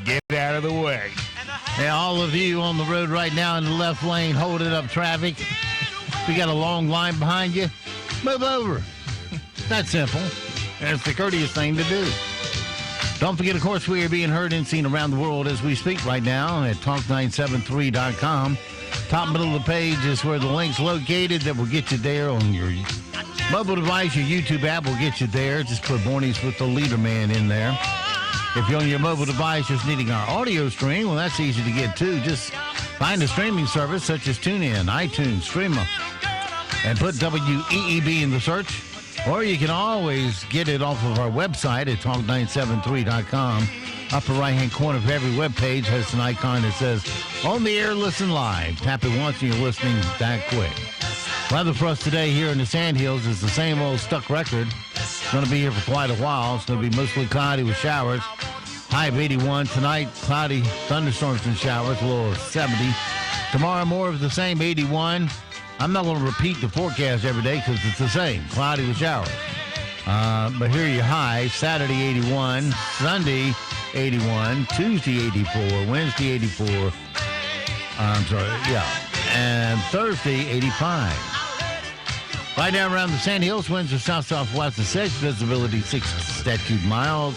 Get out of the way. Hey, all of you on the road right now in the left lane holding up traffic. If you got a long line behind you, move over. That's simple. And it's the courteous thing to do. Don't forget, of course, we are being heard and seen around the world as we speak right now at talk973.com. Top middle of the page is where the link's located that will get you there on your mobile device. Your YouTube app will get you there. Just put Mornings with the Leader Man in there. If you're on your mobile device just needing our audio stream, well, that's easy to get too. Just find a streaming service such as TuneIn, iTunes, Streamer, and put WEEB in the search. Or you can always get it off of our website at talk973.com. Upper right-hand corner of every web page has an icon that says, on the air, listen live. Tap it once and you're listening that quick. Weather for us today here in the Sandhills is the same old stuck record. It's going to be here for quite a while. It's going to be mostly cloudy with showers. High of 81. Tonight, cloudy, thunderstorms and showers, a low of 70. Tomorrow, more of the same, 81. I'm not going to repeat the forecast every day because it's the same, cloudy with showers. But here are your highs. Saturday, 81. Sunday, 81. Tuesday, 84. Wednesday, 84. And Thursday, 85. Right now around the Sandhills, winds are south-southwest of 6. Visibility 6 statute miles.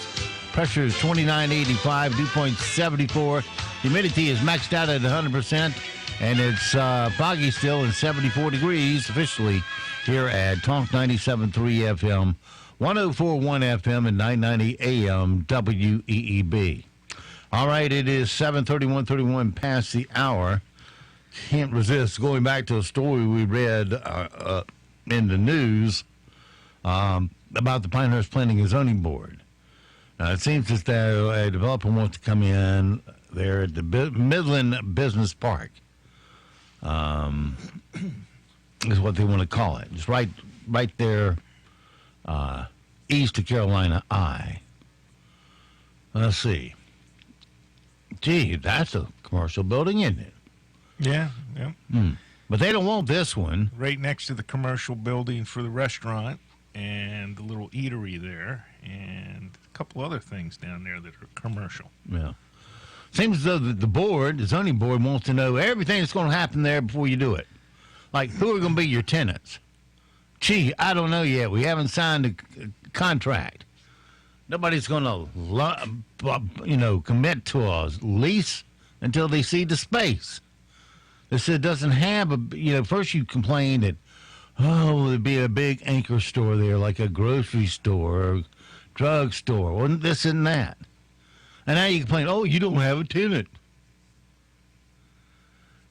Pressure is 2985. Dew point 74. Humidity is maxed out at 100%. And it's foggy still and 74 degrees officially here at Talk 97.3 FM, 104.1 FM, and 990 AM WEEB. All right, it is 7:31 past the hour. Can't resist going back to a story we read in the news about the Pinehurst Planning and Zoning Board. Now, it seems as though a developer wants to come in there at the Midland Business Park. Is what they want to call it. It's right there east of Carolina I. Let's see. Gee, that's a commercial building, isn't it? Yeah. But they don't want this one. Right next to the commercial building for the restaurant and the little eatery there and a couple other things down there that are commercial. Yeah. Seems as though the zoning board wants to know everything that's going to happen there before you do it. Like, who are going to be your tenants? Gee, I don't know yet. We haven't signed a contract. Nobody's going to, commit to a lease until they see the space. This doesn't have first you complained that, there'd be a big anchor store there, like a grocery store or drug store. Wasn't this and that? And now you complain, you don't have a tenant.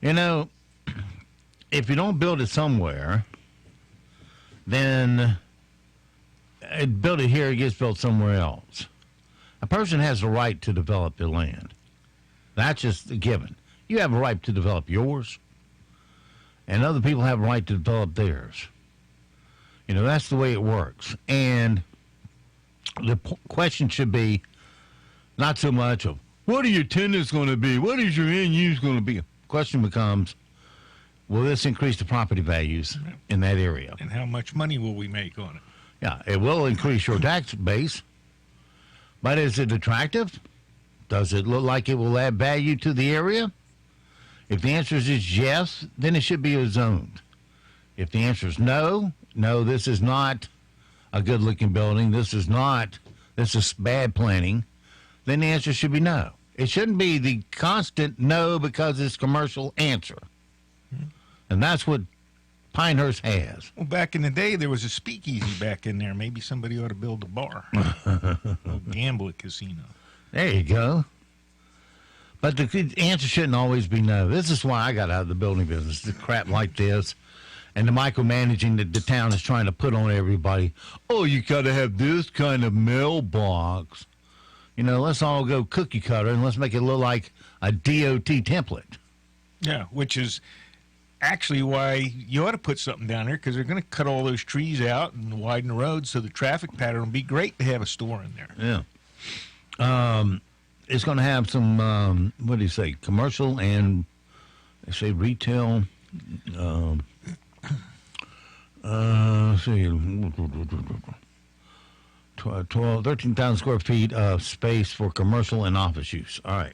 If you don't build it somewhere, then build it here, it gets built somewhere else. A person has a right to develop their land. That's just a given. You have a right to develop yours, and other people have a right to develop theirs. That's the way it works. And the question should be, not so much of, what are your tenants going to be? What is your end use going to be? The question becomes, will this increase the property values in that area? And how much money will we make on it? Yeah, it will increase your tax base. But is it attractive? Does it look like it will add value to the area? If the answer is yes, then it should be zoned. If the answer is no, this is not a good-looking building, this is bad planning, then the answer should be no. It shouldn't be the constant no because it's commercial answer. And that's what Pinehurst has. Well, back in the day, there was a speakeasy back in there. Maybe somebody ought to build a bar. A gambling casino. There you go. But the answer shouldn't always be no. This is why I got out of the building business, the crap like this. And the micromanaging that the town is trying to put on everybody. You got to have this kind of mailbox. Let's all go cookie cutter and let's make it look like a DOT template. Yeah, which is actually why you ought to put something down there because they're going to cut all those trees out and widen the road so the traffic pattern will be great to have a store in there. Yeah. It's going to have some, what do you say, commercial and, retail. Let's see. 13,000 square feet of space for commercial and office use. All right.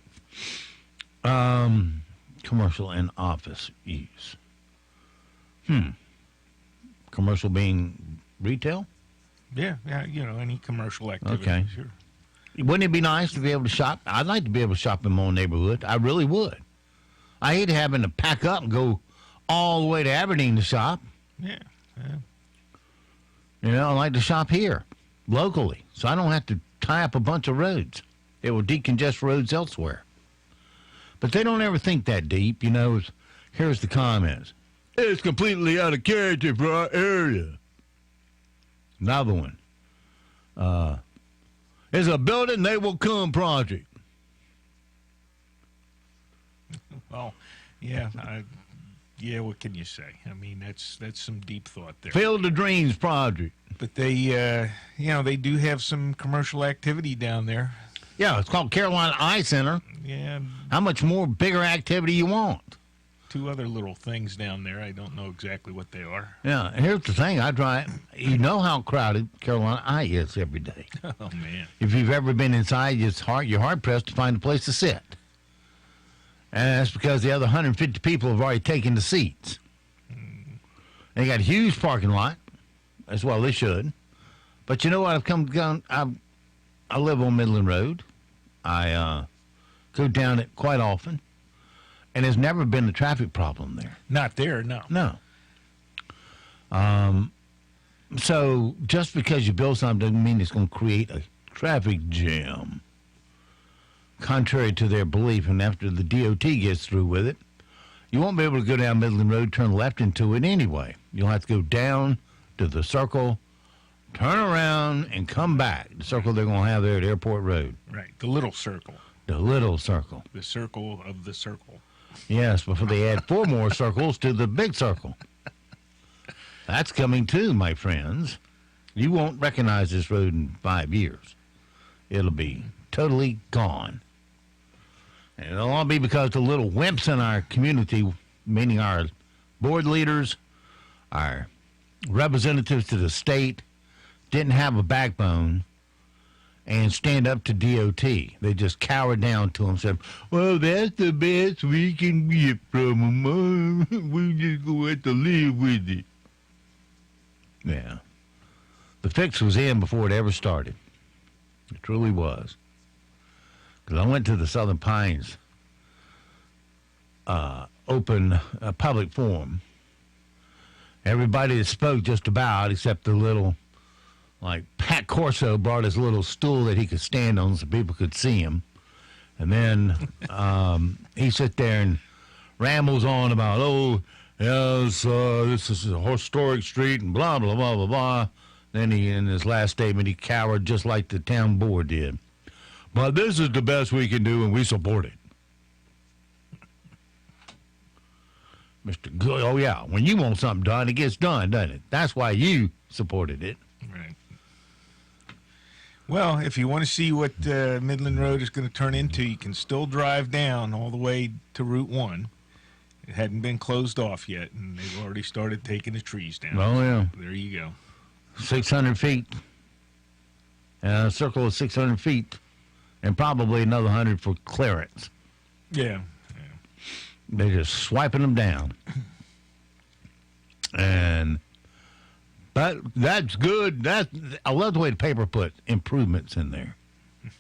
Commercial and office use. Commercial being retail? Yeah, any commercial activity. Okay. Sure. Wouldn't it be nice to be able to shop? I'd like to be able to shop in my own neighborhood. I really would. I hate having to pack up and go all the way to Aberdeen to shop. Yeah. I like to shop here, locally, so I don't have to tie up a bunch of roads. It will decongest roads elsewhere. But they don't ever think that deep. Here's the comments. It's completely out of character for our area. Another one. It's a building they will come project. Well, yeah, what can you say? I mean, that's some deep thought there. Field of Dreams project. But they, they do have some commercial activity down there. Yeah, it's called Carolina Eye Center. Yeah. How much more bigger activity you want? 2 other little things down there. I don't know exactly what they are. Yeah, here's the thing. I drive. You know how crowded Carolina Eye is every day. Oh, man. If you've ever been inside, you're hard-pressed to find a place to sit. And that's because the other 150 people have already taken the seats. They got a huge parking lot. As well they should. But you know what? I live on Midland Road. I go down it quite often. And there's never been a traffic problem there. Not there, no. No. So just because you build something doesn't mean it's going to create a traffic jam. Contrary to their belief, and after the DOT gets through with it, you won't be able to go down Midland Road, turn left into it anyway. You'll have to go down to the circle, turn around, and come back. The circle they're going to have there at Airport Road. Right, the little circle. The little circle. The circle of the circle. Yes, before they add 4 more circles to the big circle. That's coming too, my friends. You won't recognize this road in 5 years. It'll be totally gone. And it'll all be because the little wimps in our community, meaning our board leaders, our representatives to the state, didn't have a backbone and stand up to DOT. They just cowered down to them and said, well, that's the best we can get from them. We just go have to live with it. Yeah. The fix was in before it ever started. It truly was. Because I went to the Southern Pines open public forum. Everybody that spoke just about, except the little, Pat Corso brought his little stool that he could stand on so people could see him. And then he sits there and rambles on about, yes, this is a historic street and blah, blah, blah, blah, blah. Then in his last statement, he cowered just like the town board did. But this is the best we can do, and we support it. Mr. Good, oh, yeah, when you want something done, it gets done, doesn't it? That's why you supported it. Right. Well, if you want to see what Midland Road is going to turn into, you can still drive down all the way to Route 1. It hadn't been closed off yet, and they've already started taking the trees down. Oh, yeah. So there you go. 600 feet. A circle of 600 feet. And probably another 100 for clearance. Yeah. They're just swiping them down. But that's good. I love the way the paper put improvements in there. There's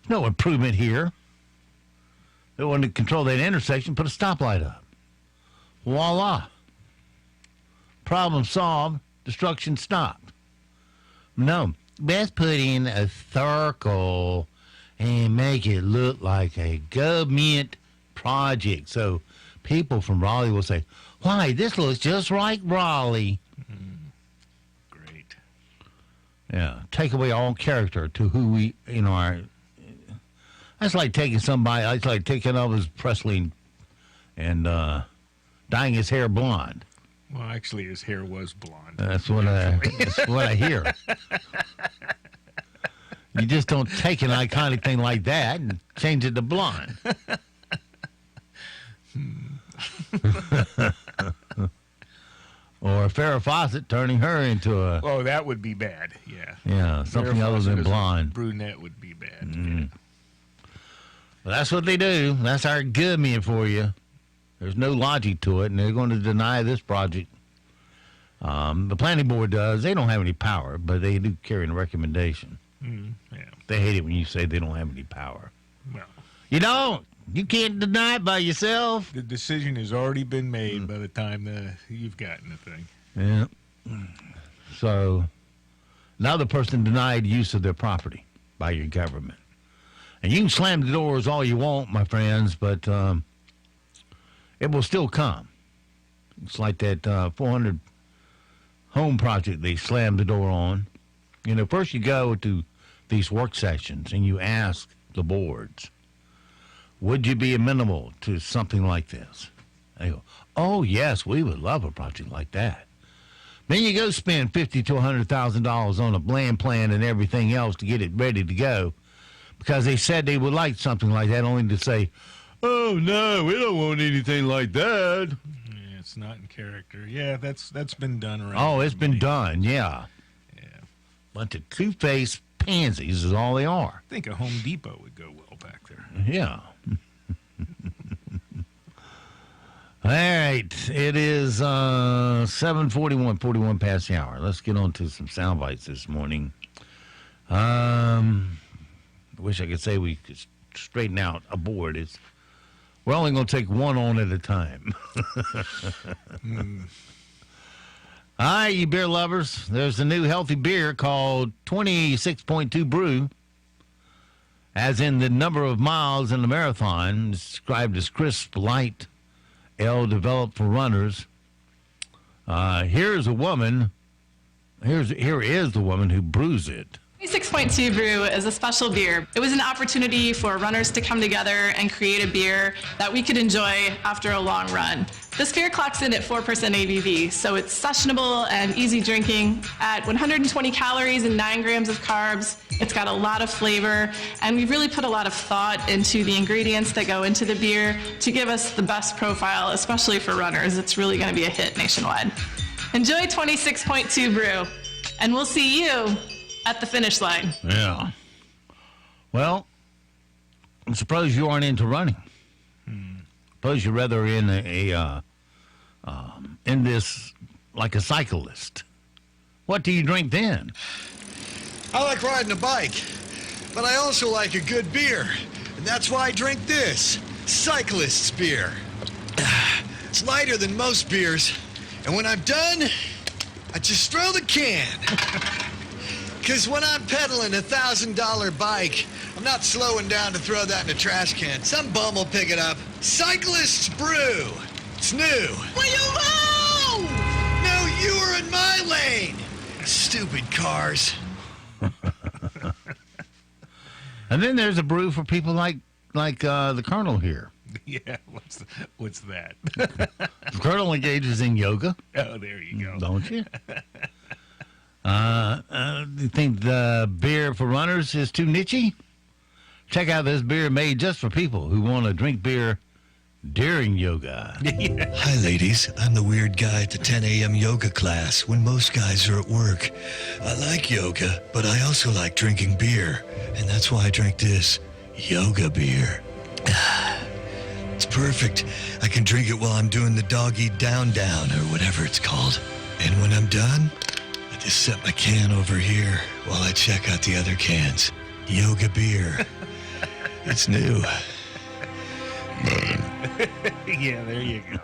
no improvement here. They wanted to control that intersection, put a stoplight up. Voila. Problem solved. Destruction stopped. No. Let's put in a circle and make it look like a government project. So people from Raleigh will say, why, this looks just like Raleigh. Great. Yeah, take away all character to who we, are. That's like taking somebody, it's like taking Elvis Presley and dyeing his hair blonde. Well, actually, his hair was blonde. That's what I hear. You just don't take an iconic thing like that and change it to blonde. Or Farrah Fawcett turning her into a... Oh, that would be bad, yeah. Yeah, something Farrah other Fawcett than as a blonde. brunette would be bad. Mm. Well, that's what they do. That's our government for you. There's no logic to it, and they're going to deny this project. The planning board does. They don't have any power, but they do carry a recommendation. Yeah. They hate it when you say they don't have any power. Well, You don't. You can't deny it by yourself. the decision has already been made by the time you've gotten the thing. Yeah. So, another person denied use of their property by your government. And you can slam the doors all you want, my friends, but it will still come. It's like that 400 home project they slammed the door on. You know, first you go to these work sessions and you ask the boards, would you be amenable to something like this? They go, oh, yes, we would love a project like that. Then you go spend $50,000 to $100,000 on a land plan and everything else to get it ready to go because they said they would like something like that, only to say, oh, no, we don't want anything like that. Yeah, it's not in character. Yeah, that's been done around. Oh, it's been done, yeah. Yeah. Bunch of two-faced pansies is all they are. I think a Home Depot would go well back there. Yeah. All right, it is 7:41 past the hour. Let's get on to some sound bites this morning. I wish I could say we could straighten out a board. We're only going to take one on at a time. All right, you beer lovers, there's a new healthy beer called 26.2 Brew, as in the number of miles in the marathon, described as crisp, light, ale developed for runners. Here is the woman who brews it. 26.2 Brew is a special beer. It was an opportunity for runners to come together and create a beer that we could enjoy after a long run. This beer clocks in at 4% ABV, so it's sessionable and easy drinking. At 120 calories and 9 grams of carbs, it's got a lot of flavor, and we've really put a lot of thought into the ingredients that go into the beer to give us the best profile, especially for runners. It's really going to be a hit nationwide. Enjoy 26.2 Brew, and we'll see you at the finish line. Yeah. Well, I suppose you aren't into running. Suppose you're rather in in this like a cyclist. What do you drink then? I like riding a bike, but I also like a good beer, and that's why I drink this cyclist's beer. It's lighter than most beers, and when I'm done, I just throw the can. Because when I'm pedaling a $1,000 bike, I'm not slowing down to throw that in a trash can. Some bum will pick it up. Cyclist's Brew. It's new. Will you move? No, you are in my lane. Stupid cars. And then there's a brew for people like the Colonel here. Yeah, what's that? The Colonel engages in yoga. Oh, there you go. Don't you? Do you think the beer for runners is too niche-y? Check out this beer made just for people who want to drink beer during yoga. Hi, ladies. I'm the weird guy at the 10 a.m. yoga class when most guys are at work. I like yoga, but I also like drinking beer, and that's why I drink this yoga beer. It's perfect. I can drink it while I'm doing the doggy down or whatever it's called. And when I'm done, I just set my can over here while I check out the other cans. Yoga beer. It's new. Yeah, there you go.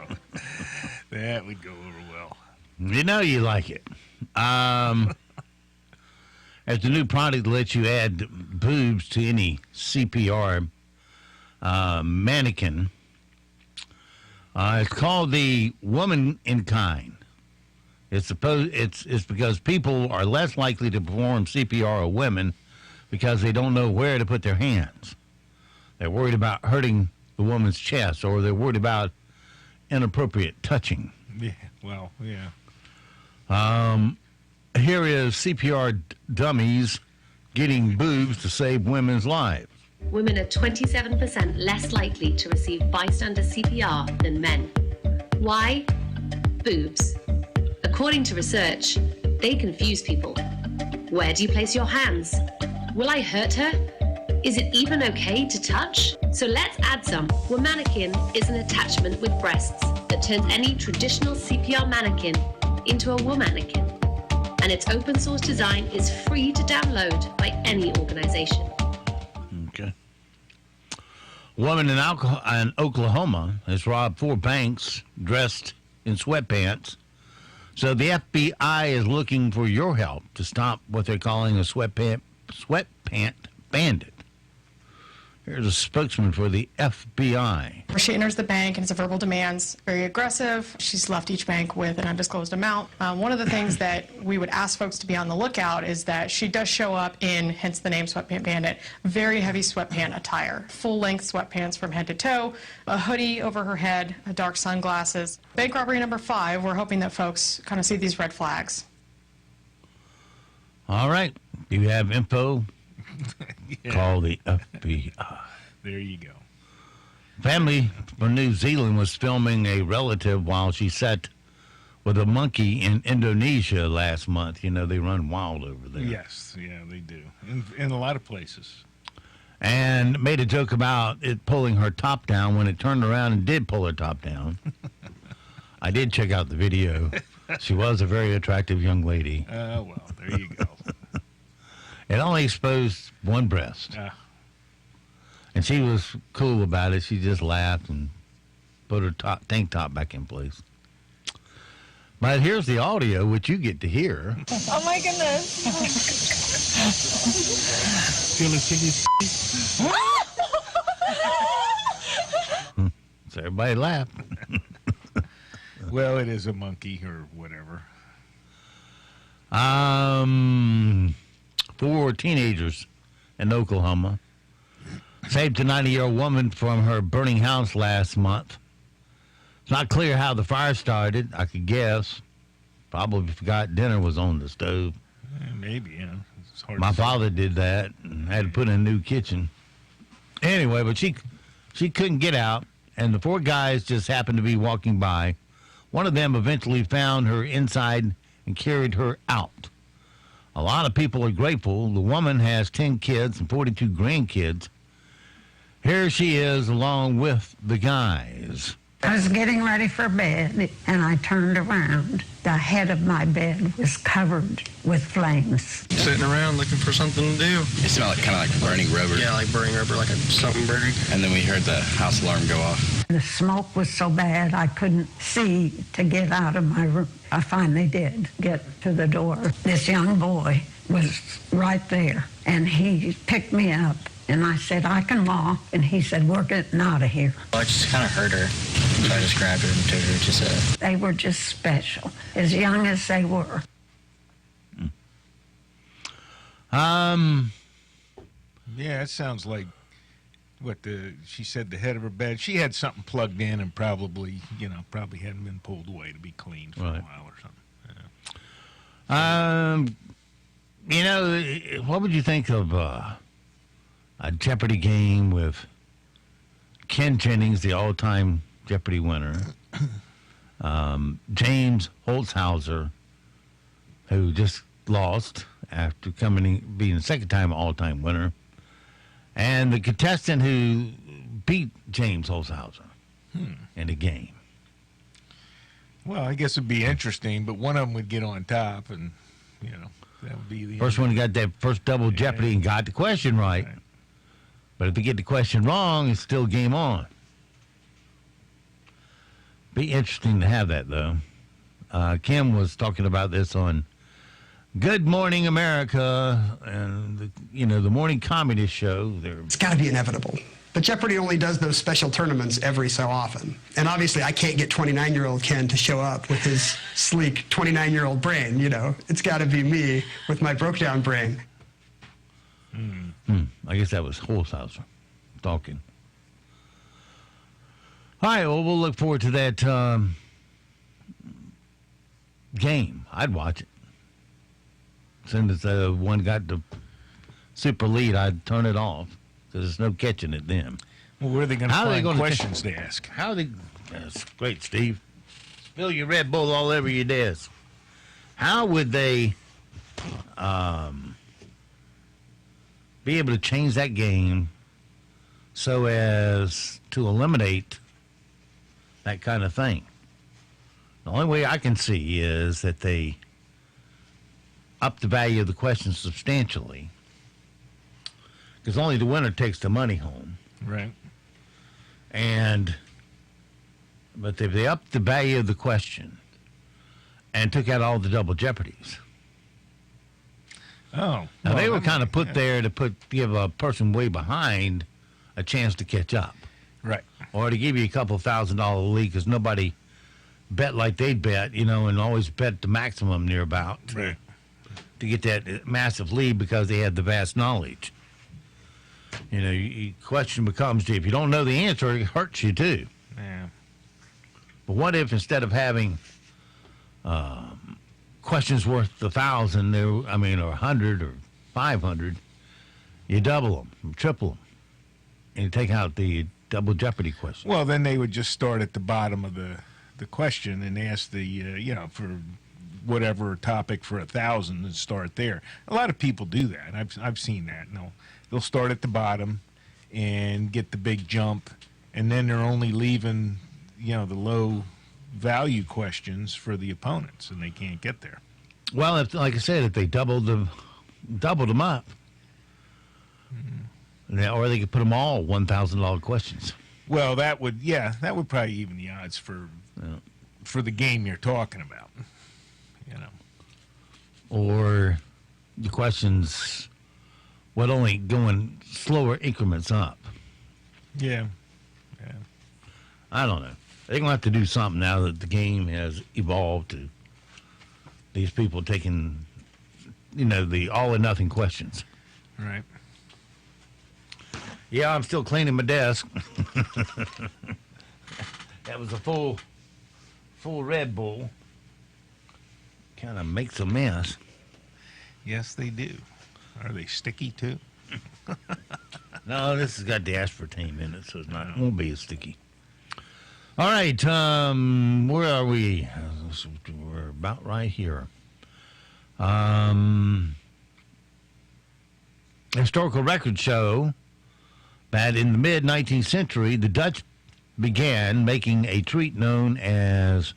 That would go over well. You know you like it. As the new product lets you add boobs to any CPR mannequin. It's called the Woman in Kind. It's because people are less likely to perform CPR on women because they don't know where to put their hands. They're worried about hurting the woman's chest, or they're worried about inappropriate touching. Yeah, well, yeah. Here is CPR dummies getting boobs to save women's lives. Women are 27% less likely to receive bystander CPR than men. Why? Boobs. According to research, they confuse people. Where do you place your hands? Will I hurt her? Is it even okay to touch? So let's add some. Womannequin is an attachment with breasts that turns any traditional CPR mannequin into a womaniquin. And its open source design is free to download by any organization. Okay. A woman in Oklahoma has robbed 4 banks dressed in sweatpants. So the FBI is looking for your help to stop what they're calling a sweatpant bandit. Here's a spokesman for the FBI. She enters the bank and it's a verbal demands, very aggressive. She's left each bank with an undisclosed amount. One of the things that we would ask folks to be on the lookout is that she does show up in, hence the name Sweatpant Bandit, very heavy sweatpant attire. Full-length sweatpants from head to toe, a hoodie over her head, dark sunglasses. Bank robbery number 5, we're hoping that folks kind of see these red flags. All right. Do you have info? Yeah. Call the FBI. There you go. Family from New Zealand was filming a relative while she sat with a monkey in Indonesia last month. You know, they run wild over there. Yes, yeah, they do. In a lot of places. And made a joke about it pulling her top down when it turned around and did pull her top down. I did check out the video. She was a very attractive young lady. Well, there you go. It only exposed one breast. And she was cool about it. She just laughed and put her tank top back in place. But here's the audio, which you get to hear. Oh my goodness. Feeling sick. So everybody laughed. Well, it is a monkey or whatever. 4 teenagers in Oklahoma saved a 90-year-old woman from her burning house last month. It's not clear how the fire started. I could guess. Probably forgot dinner was on the stove. Maybe, yeah. It's hard My to say. father did that and had to put in a new kitchen. Anyway, but she couldn't get out, and the 4 guys just happened to be walking by. One of them eventually found her inside and carried her out. A lot of people are grateful. The woman has 10 kids and 42 grandkids. Here she is along with the guys. I was getting ready for bed, and I turned around. The head of my bed was covered with flames. Sitting around looking for something to do. It smelled kind of like burning rubber. Yeah, like burning rubber, like something burning. And then we heard the house alarm go off. The smoke was so bad I couldn't see to get out of my room. I finally did get to the door. This young boy was right there, and he picked me up. And I said, I can walk. And he said, we're getting out of here. Well, I just kind of heard her. So I just grabbed her and took her to They were just special, as young as they were. Yeah, it sounds like she said the head of her bed. She had something plugged in and probably hadn't been pulled away to be cleaned for a while or something. Yeah. What would you think of a Jeopardy game with Ken Jennings, the all-time Jeopardy winner, James Holzhauser, who just lost after being the second-time all-time winner, and the contestant who beat James Holzhauser in the game. Well, I guess it'd be interesting, but one of them would get on top, and that would be the First one who got that first double Jeopardy and got the question right. But if they get the question wrong, it's still game on. Be interesting to have that, though. Kim was talking about this on Good Morning America and the morning comedy show. It's got to be inevitable. But Jeopardy only does those special tournaments every so often. And obviously I can't get 29-year-old Ken to show up with his sleek 29-year-old brain, It's got to be me with my broke-down brain. I guess that was Holzhauser talking. All right, well, we'll look forward to that game. I'd watch it. As soon as one got the super lead, I'd turn it off because there's no catching it then. Well, where are they going to find questions to ask? That's great, Steve. Spill your Red Bull all over your desk. How would they be able to change that game so as to eliminate that kind of thing. The only way I can see is that they up the value of the questions substantially, because only the winner takes the money home. Right. But if they upped the value of the question and took out all the double jeopardies. Oh. Now, they were kind of put there to give a person way behind a chance to catch up. Right. Or to give you a couple $1,000 lead, because nobody bet like they'd bet, and always bet the maximum near about Right. to get that massive lead because they had the vast knowledge. Question becomes, if you don't know the answer, it hurts you too. Yeah. But what if instead of having questions worth 1,000, or 100 or 500, you double them, or triple them, and you take out the double jeopardy question? Well, then they would just start at the bottom of the question and ask for whatever topic for 1,000 and start there. A lot of people do that. I've seen that. They'll start at the bottom and get the big jump, and then they're only leaving the low value questions for the opponents, and they can't get there. Well, like I said, if they doubled them up, or they could put them all $1,000 questions. Well, that would probably even the odds for the game you're talking about. Or the questions would only go in slower increments up. Yeah. I don't know. They're going to have to do something now that the game has evolved to these people taking, the all or nothing questions. Right. Yeah, I'm still cleaning my desk. That was a full Red Bull. Kind of makes a mess. Yes, they do. Are they sticky too? No, this has got the aspartame in it, so it won't be as sticky. All right, where are we? We're about right here. Historical records show that in the mid-19th century, the Dutch began making a treat known as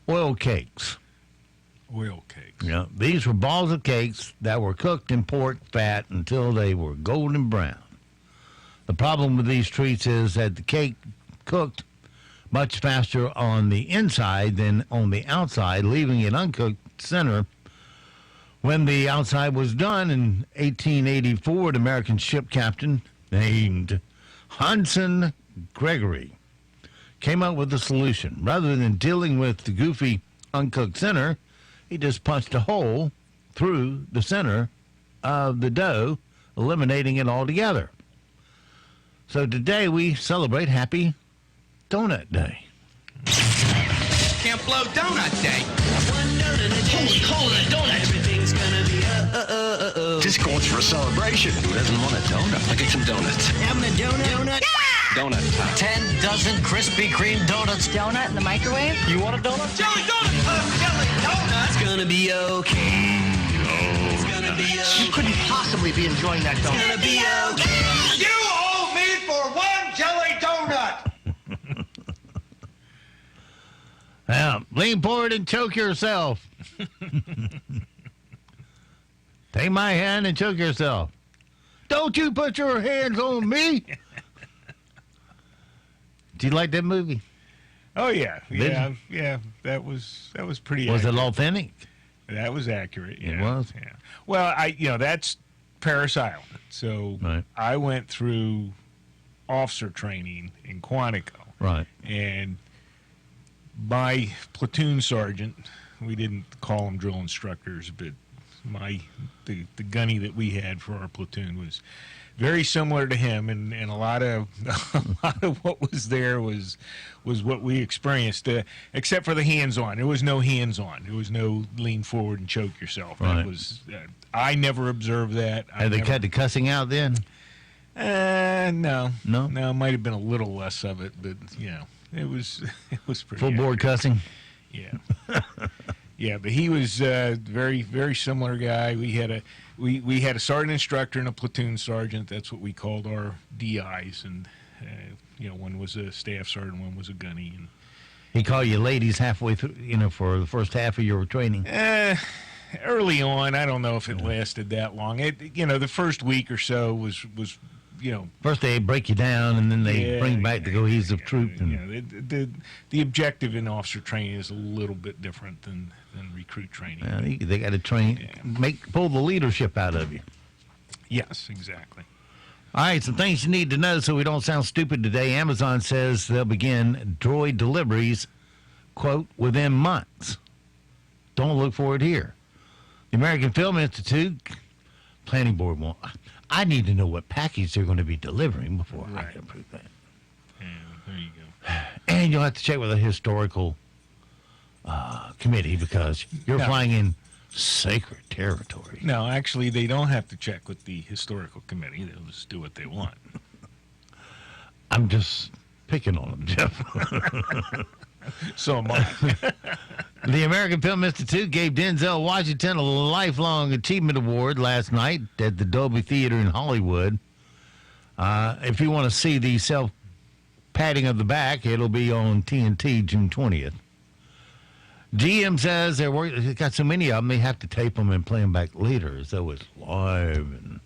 oil cakes. Oil cakes. Yeah, these were balls of cakes that were cooked in pork fat until they were golden brown. The problem with these treats is that the cake cooked much faster on the inside than on the outside, leaving it uncooked center. When the outside was done in 1884, an American ship captain named Hanson Gregory came up with a solution. Rather than dealing with the goofy uncooked center, he just punched a hole through the center of the dough, eliminating it altogether. So today we celebrate Happy Donut Day. Can't blow Donut Day. Holy cola donut. Everything's gonna be This calls for a celebration. Who doesn't want a donut? I'll get some donuts. Having a donut? Donut time. 10 dozen Krispy Kreme donuts. Donut in the microwave? You want a donut? Jelly donut! Jelly donut! It's gonna be okay. It's gonna be okay. You couldn't possibly be enjoying that donut. It's gonna be okay. You owe me for one jelly donut! Now, lean forward and choke yourself. Take my hand and choke yourself. Don't you put your hands on me. Do you like that movie? Oh yeah, yeah. That was pretty. Was accurate. it authentic? That was accurate. Yeah. It was. Yeah. Well, that's Paris Island. So Right. I went through officer training in Quantico. Right. And my platoon sergeant, we didn't call them drill instructors, but the gunny that we had for our platoon was very similar to him, and a lot of what was there was what we experienced, except for the hands-on. There was no hands-on. There was no lean forward and choke yourself. Right. That was I never observed that. Had they cut the cussing out then? No. No? No, it might have been a little less of it, but it was pretty Full board accurate. cussing? Yeah. Yeah, but he was very, very similar guy. We had a sergeant instructor and a platoon sergeant. That's what we called our DIs, and one was a staff sergeant, one was a gunny. And he called you ladies halfway through, for the first half of your training. Early on, I don't know if it lasted that long. The first week or so was. First they break you down, and then they bring back the cohesive troop. The objective in officer training is a little bit different than recruit training. They got to train, pull the leadership out of you. Yes, exactly. All right, some things you need to know so we don't sound stupid today. Amazon says they'll begin droid deliveries, quote, within months. Don't look for it here. The American Film Institute Planning Board won't. I need to know what package they're going to be delivering before I can approve that. Yeah, there you go. And you'll have to check with a historical committee because you're flying in sacred territory. No, actually, they don't have to check with the historical committee. They'll just do what they want. I'm just picking on them, Jeff. So am I. The American Film Institute gave Denzel Washington a Lifelong Achievement Award last night at the Dolby Theater in Hollywood. If you want to see the self-patting of the back, it'll be on TNT June 20th. GM says they've got so many of them, they have to tape them and play them back later as though it's live. And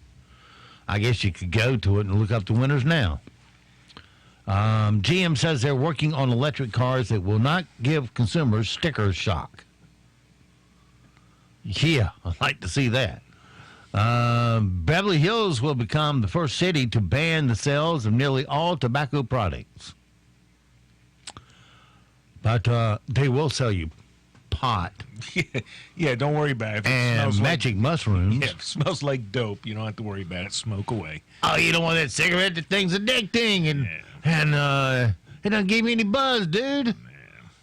I guess you could go to it and look up the winners now. GM says they're working on electric cars that will not give consumers sticker shock. Yeah, I'd like to see that. Beverly Hills will become the first city to ban the sales of nearly all tobacco products. But they will sell you pot. Yeah, don't worry about it. And magic mushrooms. Yeah, if it smells like dope, you don't have to worry about it. Smoke away. Oh, you don't want that cigarette? The thing's addicting. And it doesn't give me any buzz, dude. Man.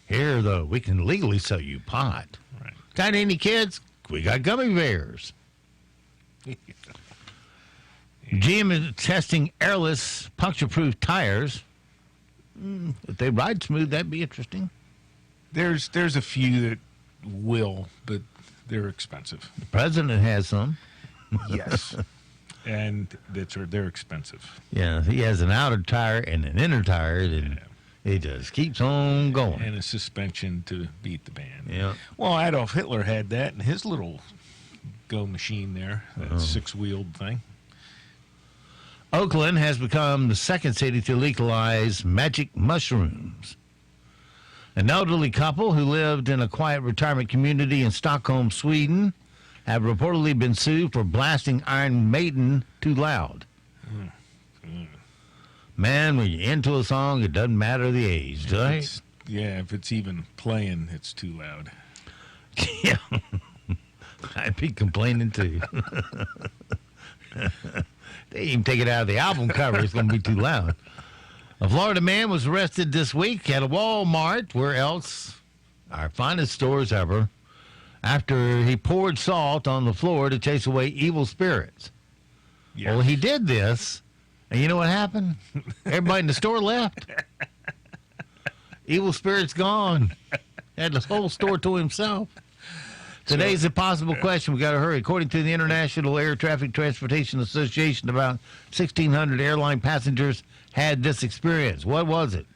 Here, though, we can legally sell you pot. Right. Got any kids? We got gummy bears. GM is testing airless, puncture-proof tires. If they ride smooth, that'd be interesting. There's a few that will, but they're expensive. The president has some. Yes. And they're expensive. Yeah, he has an outer tire and an inner tire, and it just keeps on going. And a suspension to beat the band. Yeah. Well, Adolf Hitler had that in his little go machine there, that six-wheeled thing. Oakland has become the second city to legalize magic mushrooms. An elderly couple who lived in a quiet retirement community in Stockholm, Sweden, have reportedly been sued for blasting Iron Maiden too loud. Man, when you're into a song, it doesn't matter the age, right? Yeah, if it's even playing, it's too loud. Yeah. I'd be complaining too. They even take it out of the album cover. It's going to be too loud. A Florida man was arrested this week at a Walmart, where else, our finest stores ever, after he poured salt on the floor to chase away evil spirits. Yes. Well, he did this, and you know what happened? Everybody in the store left. Evil spirits gone. Had the whole store to himself. Today's impossible question. We got to hurry. According to the International Air Traffic Transportation Association, about 1,600 airline passengers had this experience. What was it?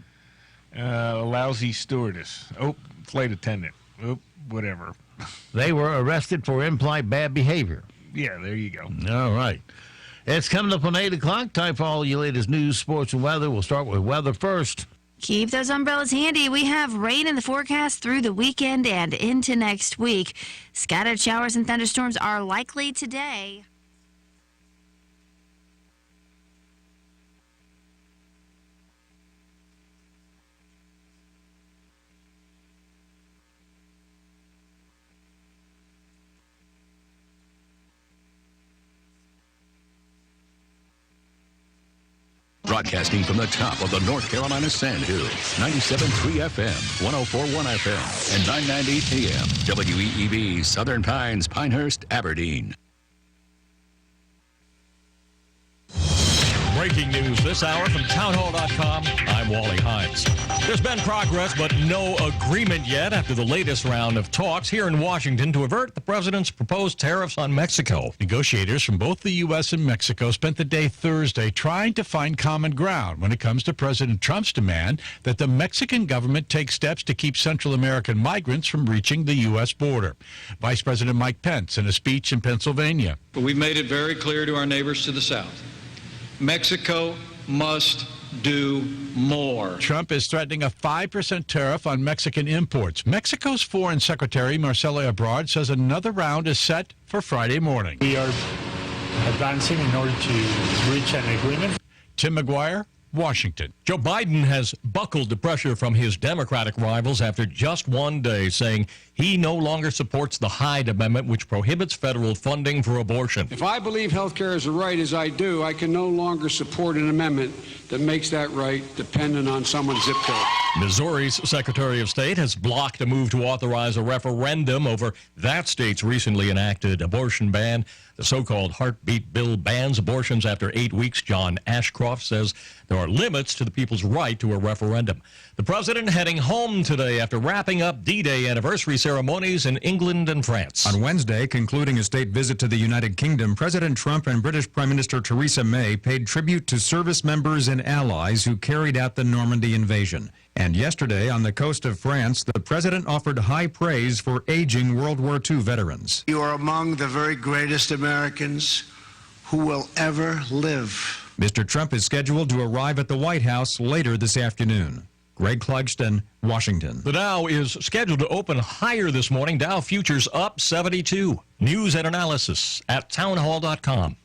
A lousy stewardess. Oh, flight attendant. Oh, whatever. They were arrested for implied bad behavior. Yeah, there you go. All right. It's coming up on 8 o'clock. Time for all your latest news, sports, and weather. We'll start with weather first. Keep those umbrellas handy. We have rain in the forecast through the weekend and into next week. Scattered showers and thunderstorms are likely today. Broadcasting from the top of the North Carolina Sandhills, 97.3 FM, 104.1 FM, and 990 AM, WEEB, Southern Pines, Pinehurst, Aberdeen. Breaking news this hour from townhall.com. I'm Wally Hines. There's been progress, but no agreement yet after the latest round of talks here in Washington to avert the president's proposed tariffs on Mexico. Negotiators from both the U.S. and Mexico spent the day Thursday trying to find common ground when it comes to President Trump's demand that the Mexican government take steps to keep Central American migrants from reaching the U.S. border. Vice President Mike Pence in a speech in Pennsylvania. But we've made it very clear to our neighbors to the south. Mexico must do more. Trump is threatening a 5% tariff on Mexican imports. Mexico's Foreign Secretary Marcelo Ebrard says another round is set for Friday morning. We are advancing in order to reach an agreement. Tim McGuire, Washington. Joe Biden has buckled to pressure from his Democratic rivals after just one day, saying he no longer supports the Hyde Amendment, which prohibits federal funding for abortion. If I believe health care is a right, as I do, I can no longer support an amendment that makes that right dependent on someone's zip code. Missouri's Secretary of State has blocked a move to authorize a referendum over that state's recently enacted abortion ban. The so-called heartbeat bill bans abortions after 8 weeks. John Ashcroft says there are limits to the people's right to a referendum. The president heading home today after wrapping up D-Day anniversary ceremonies in England and France. On Wednesday, concluding a state visit to the United Kingdom, President Trump and British Prime Minister Theresa May paid tribute to service members and allies who carried out the Normandy invasion. And yesterday, on the coast of France, the president offered high praise for aging World War II veterans. You are among the very greatest Americans who will ever live. Mr. Trump is scheduled to arrive at the White House later this afternoon. Greg Clugston, Washington. The Dow is scheduled to open higher this morning. Dow futures up 72. News and analysis at townhall.com.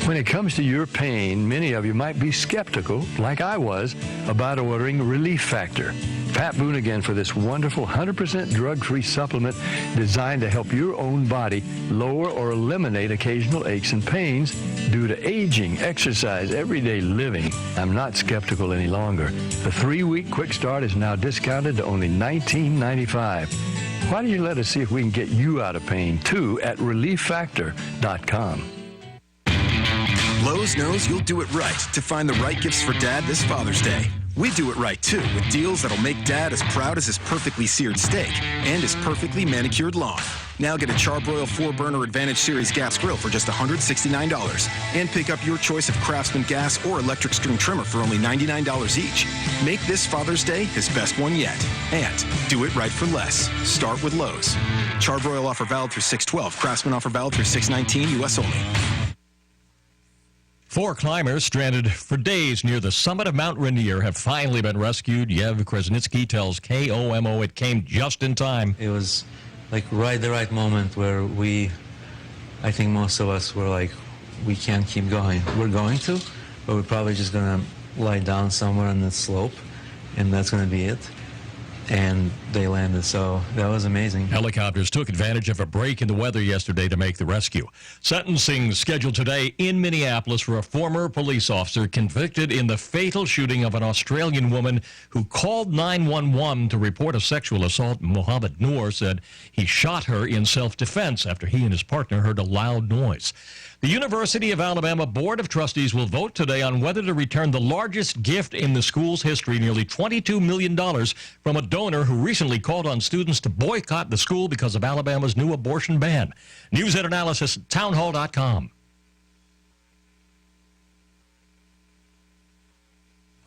When it comes to your pain, many of you might be skeptical, like I was, about ordering Relief Factor. Pat Boone again for this wonderful 100% drug-free supplement designed to help your own body lower or eliminate occasional aches and pains due to aging, exercise, everyday living. I'm not skeptical any longer. The 3-week quick start is now discounted to only $19.95. Why don't you let us see if we can get you out of pain, too, at ReliefFactor.com. Lowe's knows you'll do it right to find the right gifts for Dad this Father's Day. We do it right, too, with deals that'll make Dad as proud as his perfectly seared steak and his perfectly manicured lawn. Now get a Charbroil 4-burner Advantage Series gas grill for just $169. And pick up your choice of Craftsman gas or electric string trimmer for only $99 each. Make this Father's Day his best one yet. And do it right for less. Start with Lowe's. Charbroil offer valid through 6/12. Craftsman offer valid through 6/19, U.S. only. 4 climbers stranded for days near the summit of Mount Rainier have finally been rescued. Yev Krasnitsky tells KOMO it came just in time. It was like the right moment where I think most of us were like, we can't keep going. We're going to, but we're probably just going to lie down somewhere on the slope, and that's going to be it. And they landed, so that was amazing. Helicopters took advantage of a break in the weather yesterday to make the rescue. Sentencing scheduled today in Minneapolis for a former police officer convicted in the fatal shooting of an Australian woman who called 911 to report a sexual assault. Mohammed Noor said he shot her in self-defense after he and his partner heard a loud noise. The University of Alabama Board of Trustees will vote today on whether to return the largest gift in the school's history, nearly $22 million, from a donor who recently called on students to boycott the school because of Alabama's new abortion ban. News and analysis at townhall.com.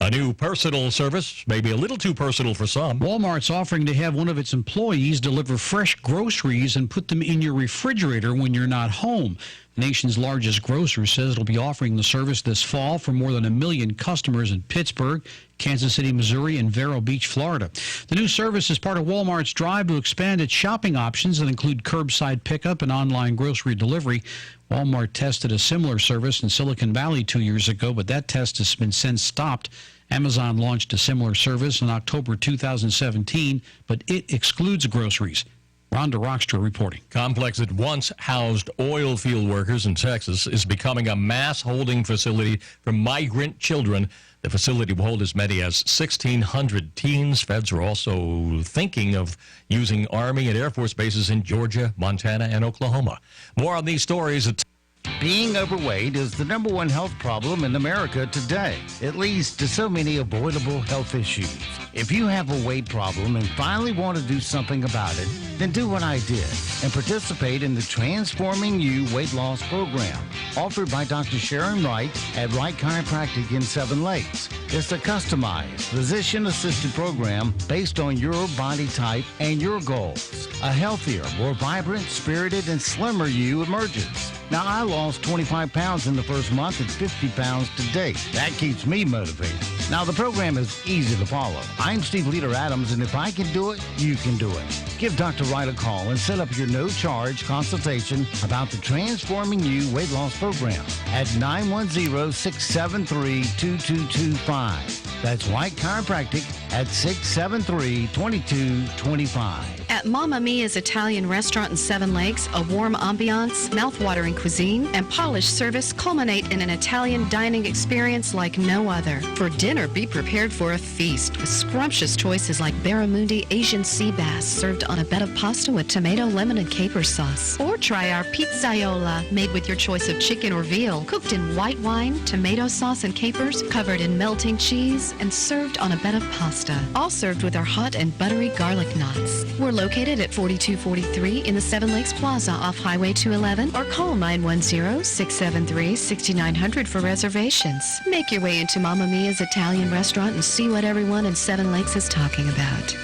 A new personal service, maybe a little too personal for some. Walmart's offering to have one of its employees deliver fresh groceries and put them in your refrigerator when you're not home. The nation's largest grocer says it'll be offering the service this fall for more than 1 million customers in Pittsburgh, Kansas City, Missouri, and Vero Beach, Florida. The new service is part of Walmart's drive to expand its shopping options that include curbside pickup and online grocery delivery. Walmart tested a similar service in Silicon Valley 2 years ago, but that test has been since stopped. Amazon launched a similar service in October 2017, but it excludes groceries. Rhonda Rockstra reporting. Complex that once housed oil field workers in Texas is becoming a mass holding facility for migrant children. The facility will hold as many as 1,600 teens. Feds are also thinking of using Army and Air Force bases in Georgia, Montana, and Oklahoma. More on these stories at Being overweight is the number one health problem in America today. It leads to so many avoidable health issues. If you have a weight problem and finally want to do something about it, then do what I did and participate in the Transforming You weight loss program offered by Dr. Sharon Wright at Wright Chiropractic in Seven Lakes. It's a customized, physician-assisted program based on your body type and your goals. A healthier, more vibrant, spirited, and slimmer you emerges. Now, I lost 25 pounds in the first month and 50 pounds to date. That keeps me motivated. Now, the program is easy to follow. I'm Steve Leader Adams, and if I can do it, you can do it. Give Dr. Wright a call and set up your no-charge consultation about the Transforming You weight loss program at 910-673-2225. That's White Chiropractic at 673-2225. At Mamma Mia's Italian restaurant in Seven Lakes, a warm ambiance, mouth-watering cuisine, and polished service culminate in an Italian dining experience like no other. For dinner, be prepared for a feast with scrumptious choices like barramundi Asian sea bass served on a bed of pasta with tomato, lemon, and caper sauce. Or try our pizzaiola, made with your choice of chicken or veal, cooked in white wine, tomato sauce, and capers, covered in melting cheese, and served on a bed of pasta. All served with our hot and buttery garlic knots. We're located at 4243 in the Seven Lakes Plaza off Highway 211, or call 910-673-6900 for reservations. Make your way into Mamma Mia's Italian restaurant and see what everyone in Seven Lakes is talking about.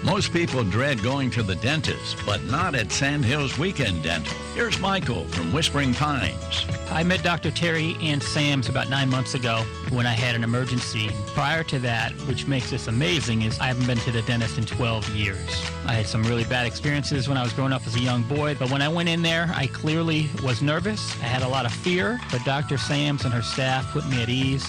Most people dread going to the dentist, but not at Sandhills Weekend Dental. Here's Michael from Whispering Pines. I met Dr. Terry and Sams about 9 months ago when I had an emergency. Prior to that, which makes this amazing, is I haven't been to the dentist in 12 years. I had some really bad experiences when I was growing up as a young boy, but when I went in there, I clearly was nervous. I had a lot of fear, but Dr. Sams and her staff put me at ease,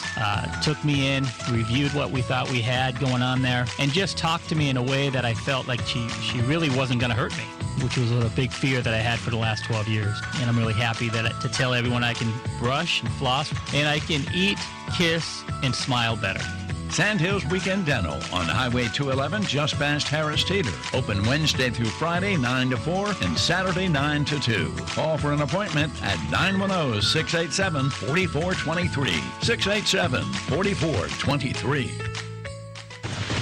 took me in, reviewed what we thought we had going on there, and just talked to me in a way that I felt like she really wasn't going to hurt me, which was a big fear that I had for the last 12 years. And I'm really happy to tell everyone I can brush and floss, and I can eat, kiss, and smile better. Sandhills Weekend Dental on Highway 211 just past Harris Teeter. Open Wednesday through Friday 9 to 4 and Saturday 9 to 2. Call for an appointment at 910-687-4423. 687-4423.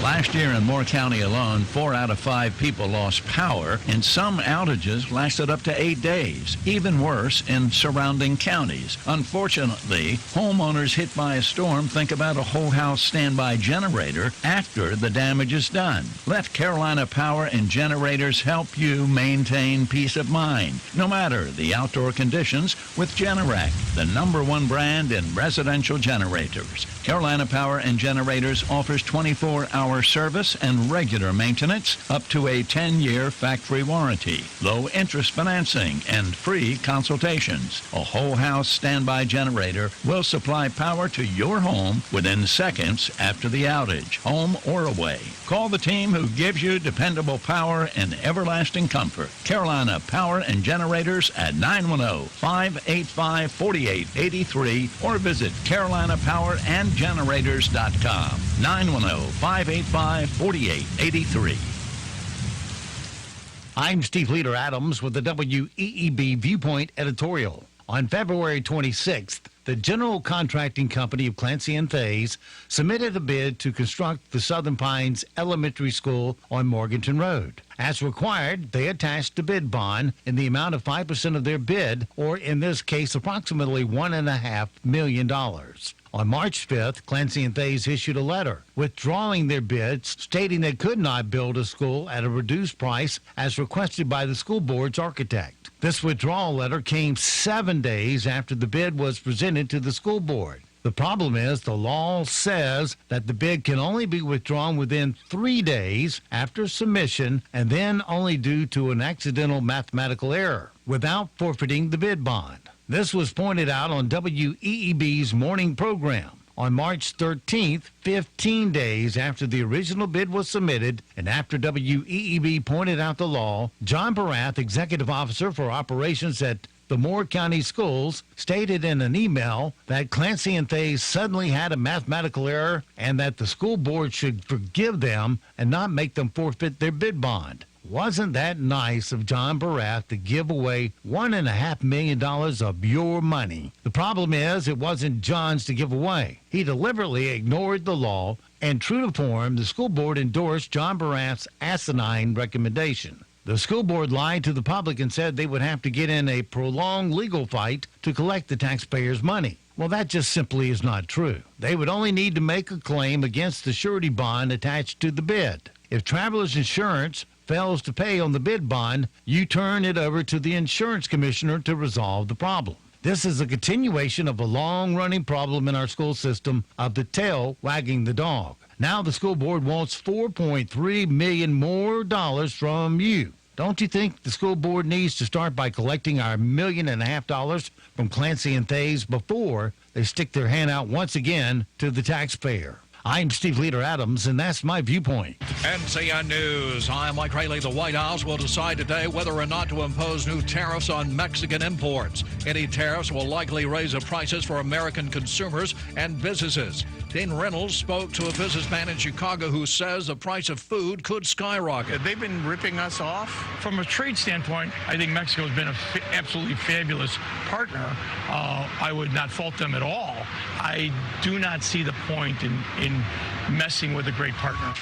Last year in Moore County alone, 4 out of 5 people lost power, and some outages lasted up to 8 days. Even worse in surrounding counties. Unfortunately, homeowners hit by a storm think about a whole house standby generator after the damage is done. Let Carolina Power and Generators help you maintain peace of mind, no matter the outdoor conditions, with Generac, the #1 brand in residential generators. Carolina Power and Generators offers 24-hour service and regular maintenance up to a 10-year factory warranty, low interest financing, and free consultations. A whole house standby generator will supply power to your home within seconds after the outage, home or away. Call the team who gives you dependable power and everlasting comfort. Carolina Power and Generators at 910-585-4883 or visit carolinapowerandgenerators.com. 910-585-4883. I'm Steve Leader Adams with the WEEB Viewpoint editorial. On February 26th, the general contracting company of Clancy and Fays submitted a bid to construct the Southern Pines Elementary School on Morganton Road. As required, they attached a bid bond in the amount of 5% of their bid, or in this case, approximately $1.5 million. On March 5th, Clancy and Fays issued a letter withdrawing their bids, stating they could not build a school at a reduced price as requested by the school board's architect. This withdrawal letter came 7 days after the bid was presented to the school board. The problem is the law says that the bid can only be withdrawn within 3 days after submission, and then only due to an accidental mathematical error, without forfeiting the bid bond. This was pointed out on WEEB's morning program. On March 13th, 15 days after the original bid was submitted, and after WEEB pointed out the law, John Barath, Executive Officer for Operations at the Moore County Schools, stated in an email that Clancy and Fays suddenly had a mathematical error and that the school board should forgive them and not make them forfeit their bid bond. Wasn't that nice of John Barath to give away $1.5 million of your money? The problem is it wasn't John's to give away. He deliberately ignored the law, and true to form, the school board endorsed John Barath's asinine recommendation. The school board lied to the public and said they would have to get in a prolonged legal fight to collect the taxpayers' money. Well, that just simply is not true. They would only need to make a claim against the surety bond attached to the bid. If Travelers Insurance fails to pay on the bid bond, you turn it over to the insurance commissioner to resolve the problem. This is a continuation of a long-running problem in our school system of the tail wagging the dog. Now the school board wants $4.3 million more from you. Don't you think the school board needs to start by collecting our $1.5 million from Clancy and Thays before they stick their hand out once again to the taxpayer? I'm Steve Leader Adams, and that's my viewpoint. NCN News. I'm Mike Rayleigh. The White House will decide today whether or not to impose new tariffs on Mexican imports. Any tariffs will likely raise the prices for American consumers and businesses. Dean Reynolds spoke to a businessman in Chicago who says the price of food could skyrocket. They've been ripping us off. From a trade standpoint, I think Mexico has been an absolutely fabulous partner. I would not fault them at all. I do not see the point in messing with a great partner.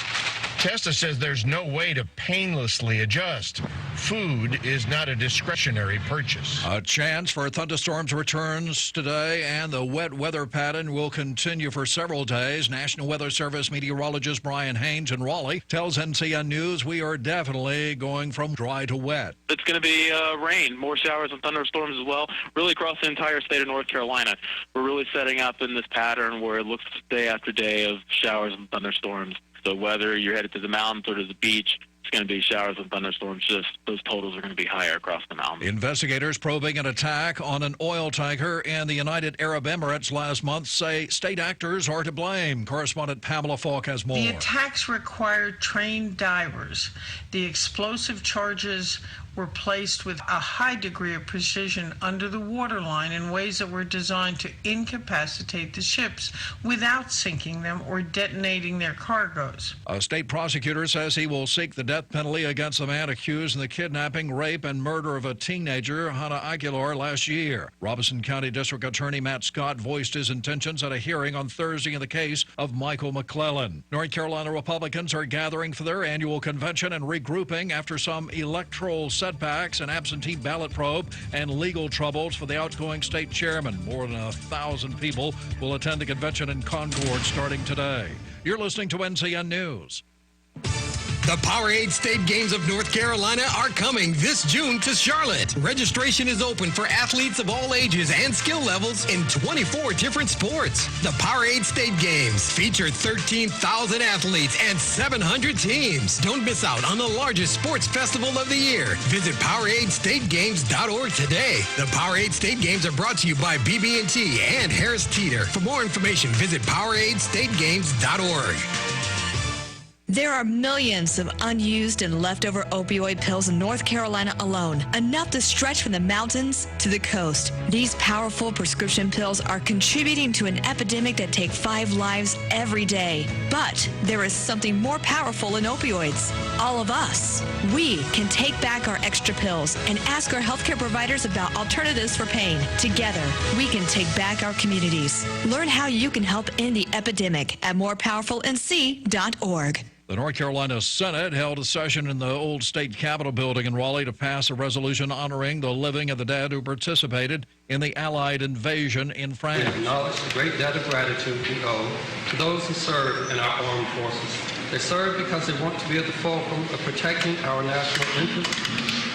Testa says there's no way to painlessly adjust. Food is not a discretionary purchase. A chance for thunderstorms returns today, and the wet weather pattern will continue for several days. National Weather Service meteorologist Brian Haynes in Raleigh tells NCN News we are definitely going from dry to wet. It's going to be rain, more showers and thunderstorms as well, really across the entire state of North Carolina. We're really setting up in this pattern where it looks day after day of showers and thunderstorms. So whether you're headed to the mountains or to the beach, it's going to be showers and thunderstorms. Just those totals are going to be higher across the mountains. Investigators probing an attack on an oil tanker in the United Arab Emirates last month say state actors are to blame. Correspondent Pamela Falk has more. The attacks required trained divers. The explosive charges were placed with a high degree of precision under the waterline in ways that were designed to incapacitate the ships without sinking them or detonating their cargoes. A state prosecutor says he will seek the death penalty against the man accused in the kidnapping, rape, and murder of a teenager, Hannah Aguilar, last year. Robeson County District Attorney Matt Scott voiced his intentions at a hearing on Thursday in the case of Michael McClellan. North Carolina Republicans are gathering for their annual convention and regrouping after some electoral setbacks, an absentee ballot probe, and legal troubles for the outgoing state chairman. More than 1,000 people will attend the convention in Concord starting today. You're listening to NCN News. The Powerade State Games of North Carolina are coming this June to Charlotte. Registration is open for athletes of all ages and skill levels in 24 different sports. The Powerade State Games feature 13,000 athletes and 700 teams. Don't miss out on the largest sports festival of the year. Visit PoweradestateGames.org today. The Powerade State Games are brought to you by BB&T and Harris Teeter. For more information, visit PoweradestateGames.org. There are millions of unused and leftover opioid pills in North Carolina alone, enough to stretch from the mountains to the coast. These powerful prescription pills are contributing to an epidemic that takes 5 lives every day. But there is something more powerful than opioids. All of us. We can take back our extra pills and ask our healthcare providers about alternatives for pain. Together, we can take back our communities. Learn how you can help end the epidemic at morepowerfulnc.org. The North Carolina Senate held a session in the old state capitol building in Raleigh to pass a resolution honoring the living of the dead who participated in the Allied invasion in France. We acknowledge the great debt of gratitude we owe to those who serve in our armed forces. They serve because they want to be at the fulcrum of protecting our national interests,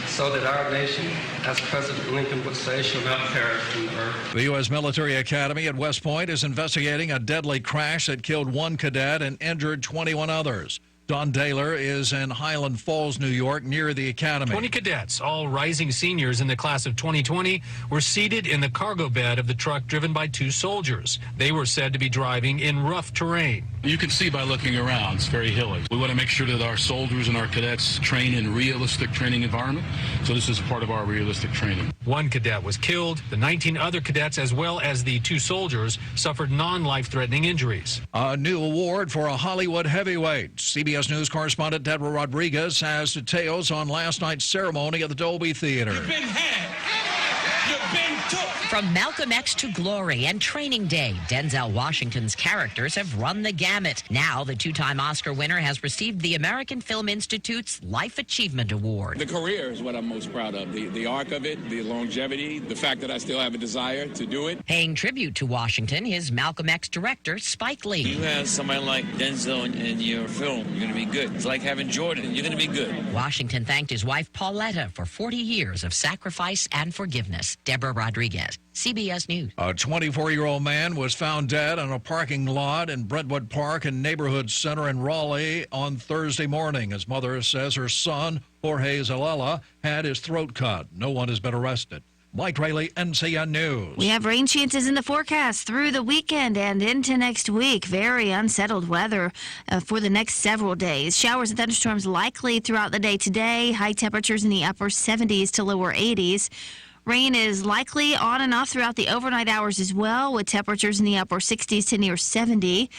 so that our nation, as President Lincoln would say, shall not perish from the earth. The U.S. Military Academy at West Point is investigating a deadly crash that killed 1 cadet and injured 21 others. Don Daler is in Highland Falls, New York, near the academy. 20 cadets, all rising seniors in the class of 2020, were seated in the cargo bed of the truck driven by 2 soldiers. They were said to be driving in rough terrain. You can see by looking around, it's very hilly. We want to make sure that our soldiers and our cadets train in realistic training environment. So this is part of our realistic training. 1 cadet was killed. The 19 other cadets, as well as the 2 soldiers, suffered non-life-threatening injuries. A new award for a Hollywood heavyweight. CBS CBS News correspondent Deborah Rodriguez has details on last night's ceremony at the Dolby Theater. You've been had. You've been took. From Malcolm X to Glory and Training Day, Denzel Washington's characters have run the gamut. Now, the two-time Oscar winner has received the American Film Institute's Life Achievement Award. The career is what I'm most proud of. The arc of it, the longevity, the fact that I still have a desire to do it. Paying tribute to Washington, his Malcolm X director, Spike Lee. You have somebody like Denzel in your film, you're going to be good. It's like having Jordan, you're going to be good. Washington thanked his wife, Pauletta, for 40 years of sacrifice and forgiveness. Deborah Rodriguez, CBS News. A 24-year-old man was found dead in a parking lot in Brentwood Park and Neighborhood Center in Raleigh on Thursday morning. His mother says her son, Jorge Zalela, had his throat cut. No one has been arrested. Mike Rayleigh, NCN News. We have rain chances in the forecast through the weekend and into next week. Very unsettled weather for the next several days. Showers and thunderstorms likely throughout the day today. High temperatures in the upper 70s to lower 80s. Rain is likely on and off throughout the overnight hours as well, with temperatures in the upper 60s to near 70.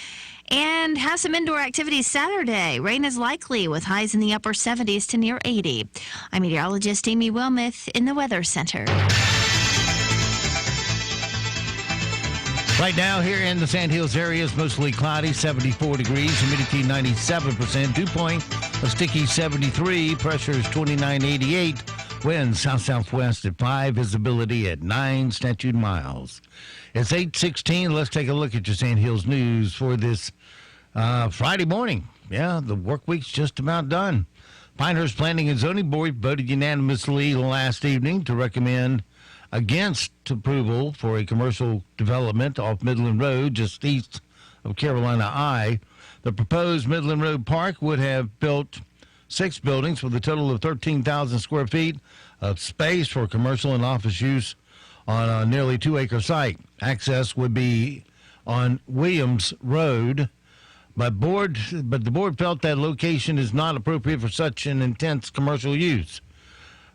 And have some indoor activities Saturday. Rain is likely with highs in the upper 70s to near 80. I'm meteorologist Amy Wilmoth in the Weather Center. Right now here in the Sand Hills area, it's mostly cloudy, 74 degrees, humidity 97%, dew point a sticky 73, pressure is 2988. Winds south-southwest at 5, visibility at 9 statute miles. It's 8:16. Let's take a look at your Sand Hills news for this Friday morning. Yeah, the work week's just about done. Pinehurst Planning and Zoning Board voted unanimously last evening to recommend against approval for a commercial development off Midland Road, just east of Carolina I. The proposed Midland Road Park would have built 6 buildings with a total of 13,000 square feet of space for commercial and office use on a nearly 2-acre site. Access would be on Williams Road, but the board felt that location is not appropriate for such an intense commercial use.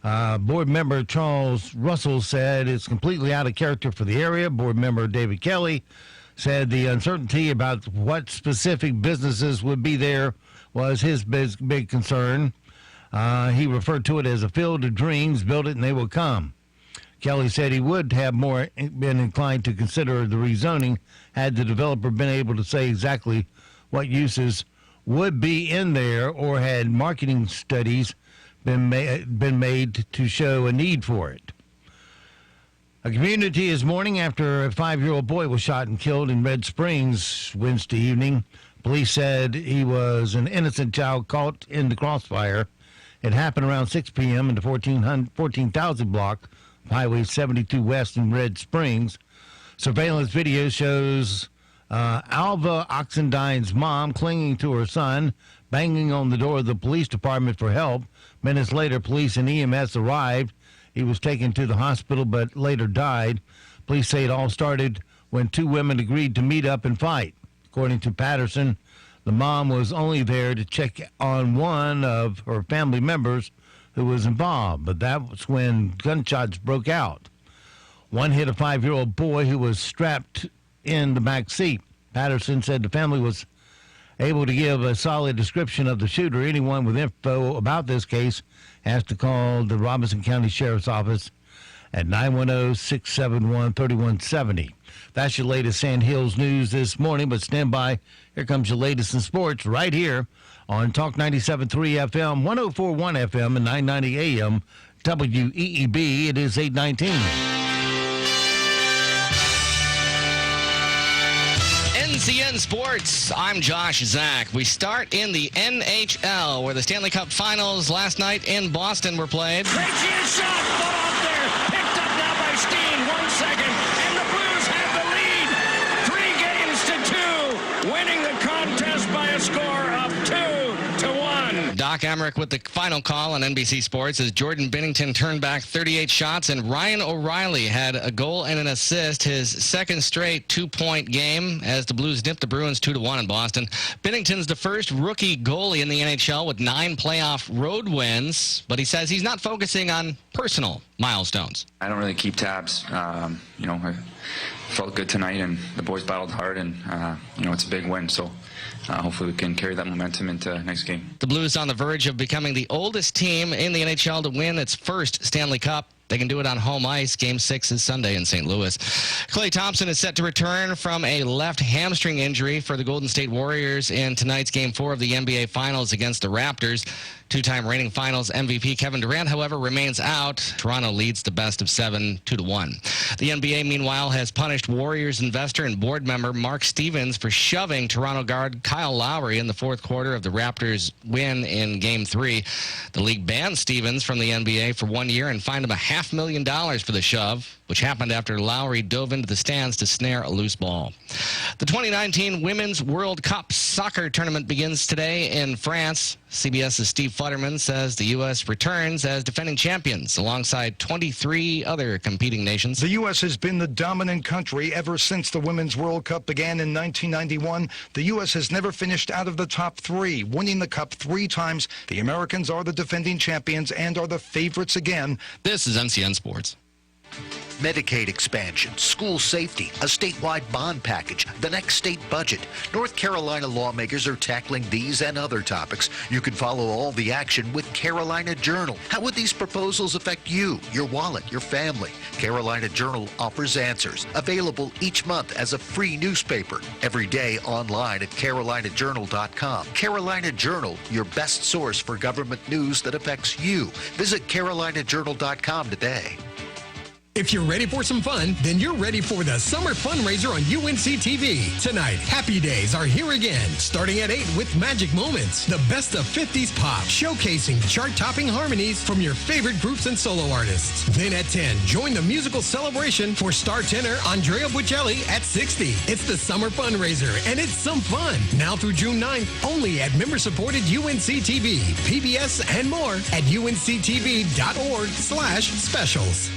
Board member Charles Russell said it's completely out of character for the area. Board member David Kelly said the uncertainty about what specific businesses would be there was his big concern. He referred to it as a field of dreams, build it and they will come. Kelly said he would have more been inclined to consider the rezoning had the developer been able to say exactly what uses would be in there or had marketing studies been made to show a need for it. A community is mourning after a 5-year-old boy was shot and killed in Red Springs Wednesday evening. Police said he was an innocent child caught in the crossfire. It happened around 6 p.m. in the 14,000 block of Highway 72 West in Red Springs. Surveillance video shows Alva Oxendine's mom clinging to her son, banging on the door of the police department for help. Minutes later, police and EMS arrived. He was taken to the hospital but later died. Police say it all started when 2 women agreed to meet up and fight. According to Patterson, the mom was only there to check on one of her family members who was involved, but that was when gunshots broke out. One hit a 5-year-old boy who was strapped in the back seat. Patterson said the family was able to give a solid description of the shooter. Anyone with info about this case has to call the Robinson County Sheriff's Office at 910-671-3170. That's your latest Sand Hills news this morning, but stand by. Here comes your latest in sports right here on Talk 97.3 FM, 104.1 FM, and 990 AM WEEB. It is 8:19. NCN Sports, I'm Josh Zach. We start in the NHL, where the Stanley Cup Finals last night in Boston were played. Krejci shot, put off there, picked up now by Steen, 1 second, and the Blues have the lead, 3 games to 2, winning the contest by a score of 2-1. Doc Emmerich with the final call on NBC Sports as Jordan Binnington turned back 38 shots, and Ryan O'Reilly had a goal and an assist, his second straight 2-point game as the Blues nipped the Bruins 2-1 in Boston. Binnington's the first rookie goalie in the NHL with 9 playoff road wins, but he says he's not focusing on personal milestones. I don't really keep tabs. felt good tonight, and the boys battled hard, and it's a big win. So hopefully we can carry that momentum into next game. The Blues on the verge of becoming the oldest team in the NHL to win its first Stanley Cup. They can do it on home ice. Game 6 is Sunday in St. Louis. Klay Thompson is set to return from a left hamstring injury for the Golden State Warriors in tonight's Game 4 of the NBA Finals against the Raptors. Two-time reigning Finals MVP Kevin Durant, however, remains out. Toronto leads the best of 7, 2-1. The NBA, meanwhile, has punished Warriors investor and board member Mark Stevens for shoving Toronto guard Kyle Lowry in the fourth quarter of the Raptors' win in Game 3. The league banned Stevens from the NBA for 1 year and fined him $500,000 for the shove, which happened after Lowry dove into the stands to snare a loose ball. The 2019 Women's World Cup soccer tournament begins today in France. CBS's Steve Futterman says the U.S. returns as defending champions alongside 23 other competing nations. The U.S. has been the dominant country ever since the Women's World Cup began in 1991. The U.S. has never finished out of the top 3, winning the cup 3 times. The Americans are the defending champions and are the favorites again. This is NCN Sports. Medicaid expansion, school safety, a statewide bond package, the next state budget. North Carolina lawmakers are tackling these and other topics. You can follow all the action with Carolina Journal. How would these proposals affect you, your wallet, your family? Carolina Journal offers answers. Available each month as a free newspaper. Every day online at carolinajournal.com. Carolina Journal, your best source for government news that affects you. Visit carolinajournal.com today. If you're ready for some fun, then you're ready for the summer fundraiser on UNC TV. Tonight, Happy Days are here again, starting at 8 with Magic Moments, the best of 50s pop, showcasing chart-topping harmonies from your favorite groups and solo artists. Then at 10, join the musical celebration for star tenor Andrea Bocelli at 60. It's the summer fundraiser, and it's some fun. Now through June 9th, only at member-supported UNC TV, PBS, and more at unctv.org/specials.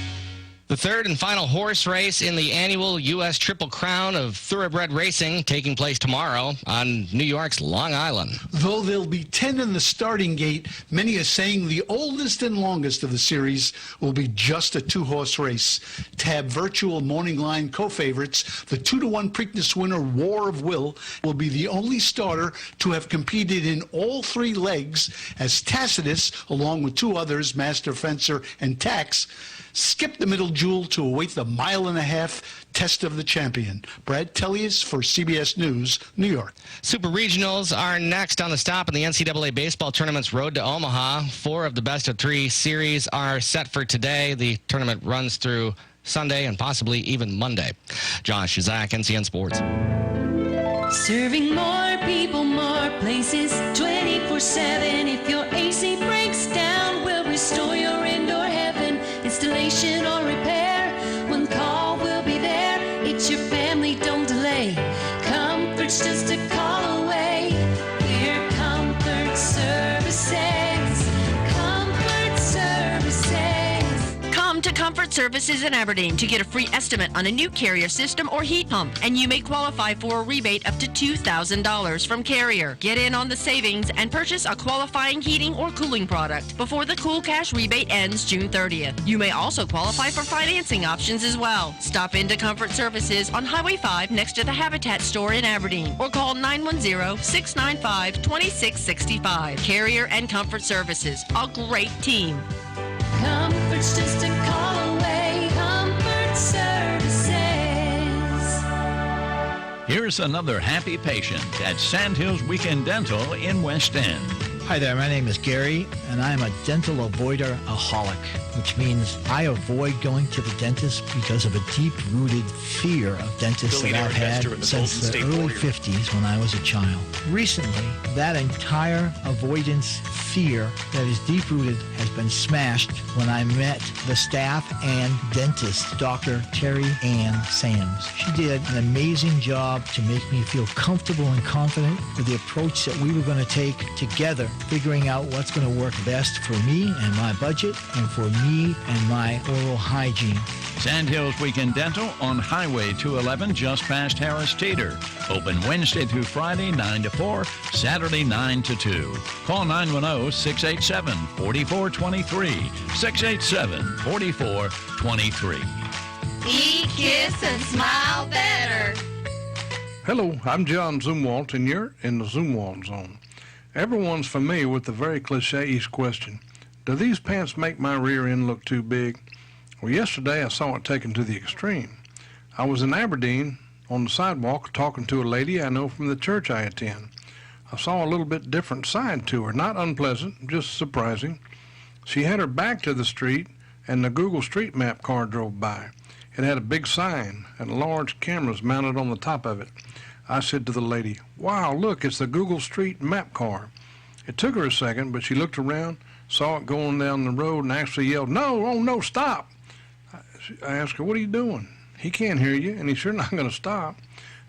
The third and final horse race in the annual U.S. Triple Crown of Thoroughbred Racing taking place tomorrow on New York's Long Island. Though there'll be 10 in the starting gate, many are saying the oldest and longest of the series will be just a 2-horse race. Tab Virtual Morning Line co-favorites, the 2-1 Preakness winner War of Will be the only starter to have competed in all 3 legs, as Tacitus, along with 2 others, Master Fencer and Tax, skip the middle jewel to await the 1.5-mile test of the champion. Brad Tellius for CBS News, New York. Super Regionals are next on the stop in the NCAA baseball tournament's road to Omaha. 4 of the best of 3 series are set for today. The tournament runs through Sunday and possibly even Monday. Josh Zach, NCN Sports. Serving more people, more places, 24/7. If your AC breaks down, we'll restore your indoor heaven. Installation or repair, one call will be there. It's your family, don't delay. Comfort's just a call away. We're Comfort Services. Comfort Services. Come to Comfort Services in Aberdeen to get a free estimate on a new Carrier system or heat pump, and you may qualify for a rebate up to $2,000 from Carrier. Get in on the savings and purchase a qualifying heating or cooling product before the Cool Cash rebate ends June 30th. You may also qualify for financing options as well. Stop into Comfort Services on Highway 5 next to the Habitat store in Aberdeen, or call 910-695-2665. Carrier and Comfort Services, a great team. Comfort's just a call away. Comfort Services. Here's another happy patient at Sandhills Weekend Dental in West End. Hi there, my name is Gary, and I'm a dental avoider-aholic, which means I avoid going to the dentist because of a deep-rooted fear of dentists that I've had since the early 50s when I was a child. Recently, that entire avoidance fear that is deep-rooted has been smashed when I met the staff and dentist, Dr. Terry Ann Sams. She did an amazing job to make me feel comfortable and confident with the approach that we were going to take together, figuring out what's going to work best for me and my budget and for me and my oral hygiene. Sandhills Weekend Dental on Highway 211 just past Harris Teeter. Open Wednesday through Friday 9 to 4, Saturday 9 to 2. Call 910-687-4423, 687-4423. Eat, kiss, and smile better. Hello, I'm John Zumwalt, and you're in the Zumwalt Zone. Everyone's familiar with the very cliche-ish question, do these pants make my rear end look too big? Well, yesterday I saw it taken to the extreme. I was in Aberdeen on the sidewalk talking to a lady I know from the church I attend. I saw a little bit different side to her, not unpleasant, just surprising. She had her back to the street, and the Google Street Map car drove by. It had a big sign and large cameras mounted on the top of it. I said to the lady, "Wow, look, it's the Google Street Map car." It took her a second, but she looked around, saw it going down the road, and actually yelled, "No, oh no, stop!" I asked her, "What are you doing? He can't hear you, and he's sure not going to stop."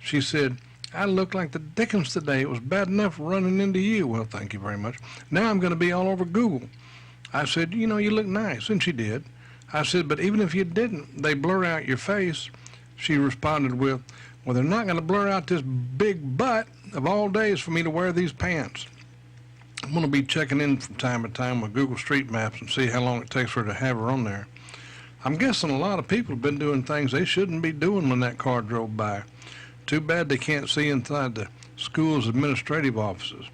She said, "I looked like the dickens today. It was bad enough running into you." Well, thank you very much. Now I'm going to be all over Google. I said, "You know, you look nice," and she did. I said, "But even if you didn't, they blur out your face." She responded with, "Well, they're not going to blur out this big butt of all days for me to wear these pants." I'm going to be checking in from time to time with Google Street Maps and see how long it takes for her to have her on there. I'm guessing a lot of people have been doing things they shouldn't be doing when that car drove by. Too bad they can't see inside the school's administrative offices.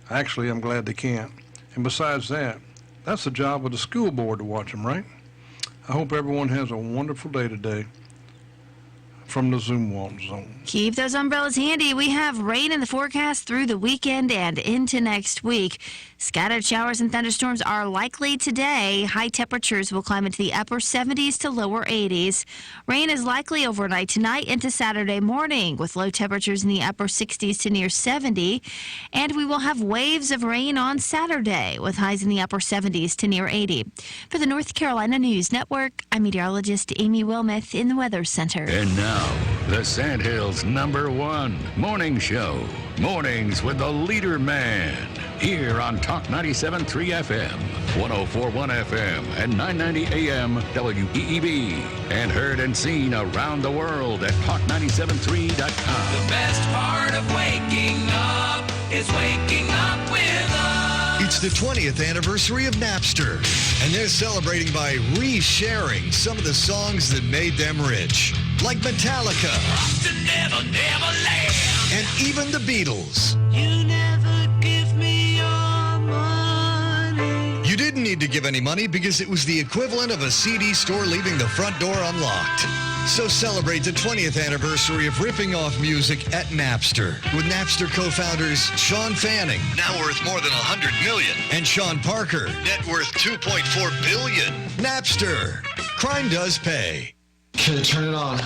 Actually, I'm glad they can't. And besides that, that's the job of the school board to watch them, right? I hope everyone has a wonderful day today. From the Zumwalt Zone. Keep those umbrellas handy. We have rain in the forecast through the weekend and into next week. Scattered showers and thunderstorms are likely today. High temperatures will climb into the upper 70s to lower 80s. Rain is likely overnight tonight into Saturday morning, with low temperatures in the upper 60s to near 70. And we will have waves of rain on Saturday, with highs in the upper 70s to near 80. For the North Carolina News Network, I'm meteorologist Amy Wilmoth in the Weather Center. And now, the Sandhills' #1 morning show. Mornings with the Leader Man. Here on Talk 97.3 FM, 104.1 FM, and 990 AM WEEB. And heard and seen around the world at talk973.com. The best part of waking up is waking up with us. It's the 20th anniversary of Napster, and they're celebrating by resharing some of the songs that made them rich, like Metallica, Never, never land. and even the Beatles. You never give me your money. You didn't need to give any money because it was the equivalent of a CD store leaving the front door unlocked. So celebrate the 20th anniversary of ripping off music at Napster with Napster co-founders Sean Fanning, now worth more than $100 million, and Sean Parker, net worth $2.4 billion. Napster. Crime does pay. Okay, turn it on.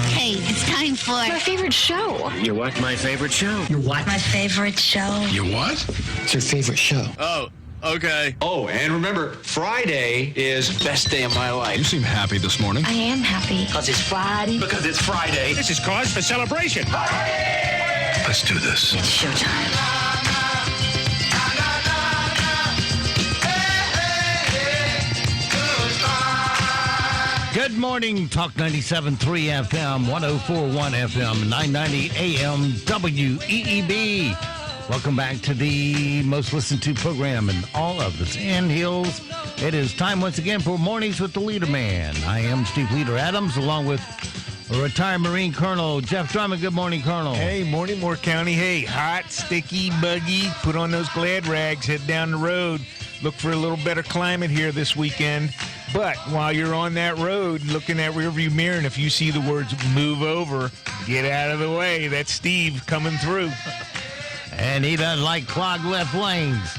Hey, it's time for my favorite show. You what? My favorite show. You what? My favorite show. You what? It's your favorite show. Oh, okay. Oh, and remember, Friday is best day of my life. You seem happy this morning. I am happy. Because it's Friday. Because it's Friday. This is cause for celebration. Let's do this. It's showtime. Good morning, Talk 97.3 FM, 104.1 FM, 990 AM WEEB. Welcome back to the most listened to program in all of the Sandhills. It is time once again for Mornings with the Leader Man. I am Steve Leader Adams, along with retired Marine Colonel Jeff Drummond. Good morning, Colonel. Hey, morning, Moore County. Hey, hot, sticky, buggy. Put on those glad rags, head down the road. Look for a little better climate here this weekend. But while you're on that road, looking at rearview mirror, and if you see the words "move over," get out of the way. That's Steve coming through. And he doesn't like clogged left lanes.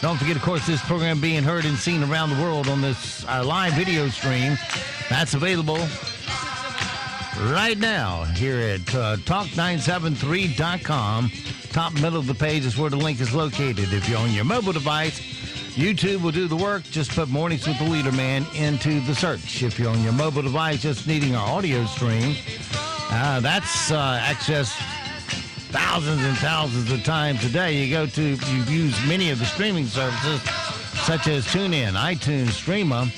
Don't forget, of course, this program being heard and seen around the world on this live video stream. That's available right now here at talk973.com. Top middle of the page is where the link is located. If you're on your mobile device, YouTube will do the work. Just put Mornings with the Leader Man into the search. If you're on your mobile device just needing our audio stream, that's accessed thousands and thousands of times a day. You use many of the streaming services such as TuneIn, iTunes, Streama.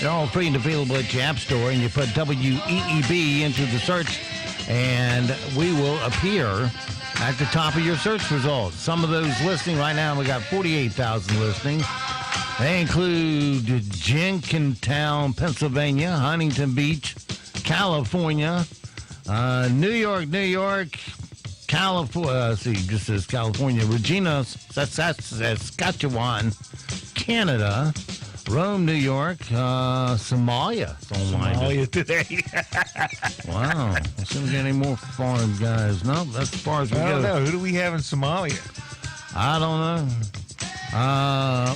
They're all free and available at your app store, and you put WEEB into the search, and we will appear at the top of your search results. Some of those listening right now, we got 48,000 listening. They include Jenkintown, Pennsylvania, Huntington Beach, California. New York. California. Just says California. Regina, Saskatchewan. Canada. Rome, New York. Somalia. Somalia today. Wow. I shouldn't get any more foreign guys. No, that's as far as we I go. don't know. Who do we have in Somalia? I don't know.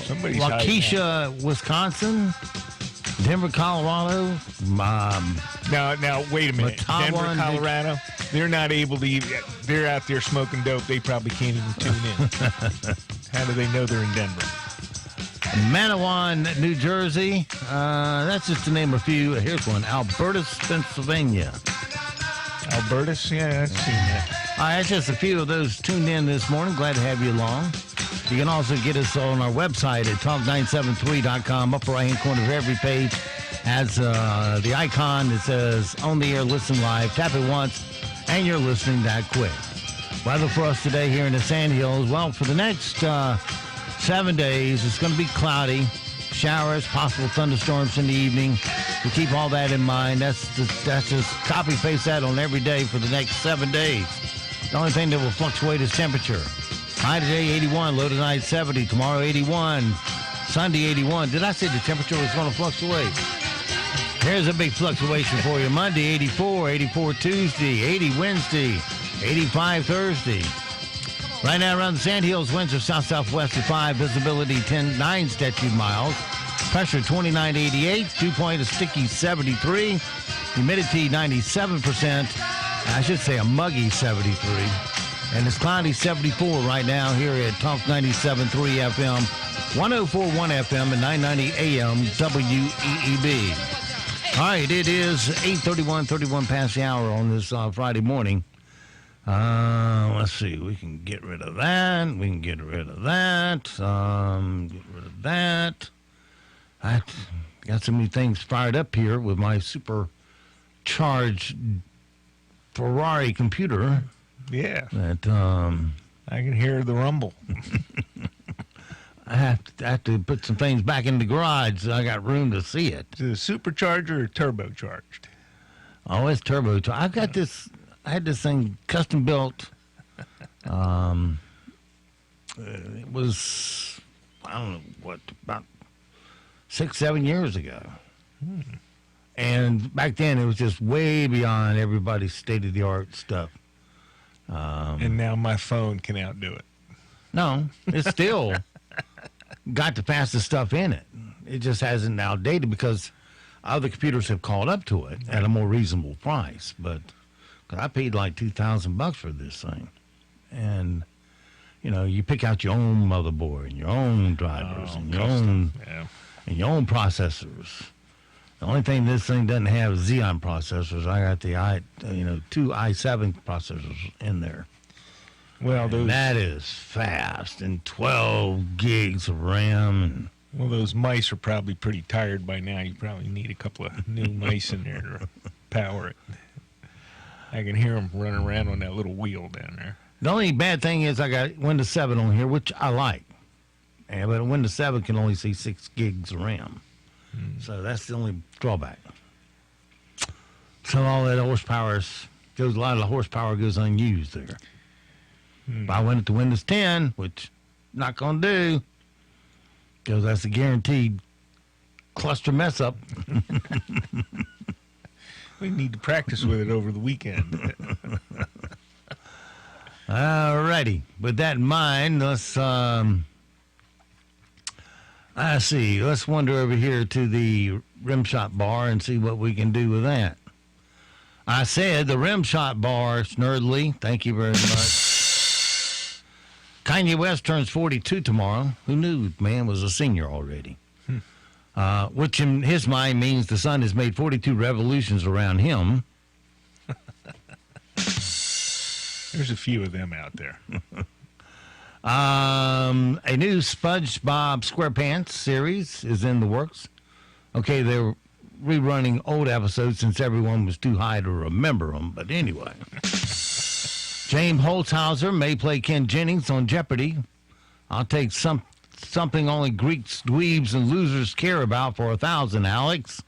Somebody's Waukesha, Wisconsin. Denver, Colorado. Now, wait a minute. Matawan, Denver, Colorado, they're not able to even, they're out there smoking dope. They probably can't even tune in. How do they know they're in Denver? Manawan, New Jersey. That's just to name a few. Here's one. Albertus, Pennsylvania. Albertus? Yeah, I've seen that. All right, that's just a few of those tuned in this morning. Glad to have you along. You can also get us on our website at talk973.com. Upper right-hand corner of every page has the icon that says On the Air, Listen Live. Tap it once, and you're listening that quick. Weather for us today here in the Sandhills. Well, for the next 7 days, it's going to be cloudy. Showers, possible thunderstorms in the evening. To keep all that in mind, that's just copy-paste that on every day for the next 7 days. The only thing that will fluctuate is temperature. High today, 81. Low tonight, 70. Tomorrow, 81. Sunday, 81. Did I say the temperature was going to fluctuate? Here's a big fluctuation for you. Monday, 84. 84 Tuesday. 80 Wednesday. 85 Thursday. Right now around the Sandhills, winds of south-southwest at 5. Visibility 9 statute miles. Pressure 2988. Dew point a sticky 73. Humidity 97%. I should say a muggy 73. And it's cloudy 74 right now here at Talk 97.3 FM, 104.1 FM, and 990 AM WEEB. All right, it is 8:31 past the hour on this Friday morning. Let's see. We can get rid of that. We can get rid of that. Get rid of that. I got so many things fired up here with my supercharged Ferrari computer. Yeah. That I can hear the rumble. I have to put some things back in the garage so I got room to see it. Is it a supercharger or turbocharged? Oh, it's turbocharged. I've got this. I had this thing custom built. It was, I don't know what, about 6-7 years ago. And back then it was just way beyond everybody's state-of-the-art stuff. And now my phone can outdo it. No, it's still got the fastest stuff in it. It just hasn't outdated because other computers have caught up to it at a more reasonable price. But cause I paid like $2,000 for this thing. And, you know, you pick out your own motherboard and your own drivers and your own and your own processors. The only thing this thing doesn't have is Xeon processors. I got the 2 i7 processors in there. Well, that is fast, and 12 gigs of RAM. And well, those mice are probably pretty tired by now. You probably need a couple of new mice in there to power it. I can hear them running around on that little wheel down there. The only bad thing is I got Windows 7 on here, which I like. But Windows 7 can only see 6 gigs of RAM. So that's the only drawback. So all that horsepower a lot of the horsepower goes unused there. If I went to Windows 10, which I'm not going to do, because that's a guaranteed cluster mess up. We need to practice with it over the weekend. All righty. With that in mind, let's see. Let's wander over here to the Rim Shot Bar and see what we can do with that. I said the Rim Shot Bar, Snurdly. Thank you very much. Kanye West turns 42 tomorrow. Who knew man was a senior already? Which in his mind means the sun has made 42 revolutions around him. There's a few of them out there. A new SpongeBob SquarePants series is in the works. Okay, they're rerunning old episodes since everyone was too high to remember them. But anyway, James Holzhauser may play Ken Jennings on Jeopardy. I'll take something only Greeks, dweebs, and losers care about for $1,000, Alex.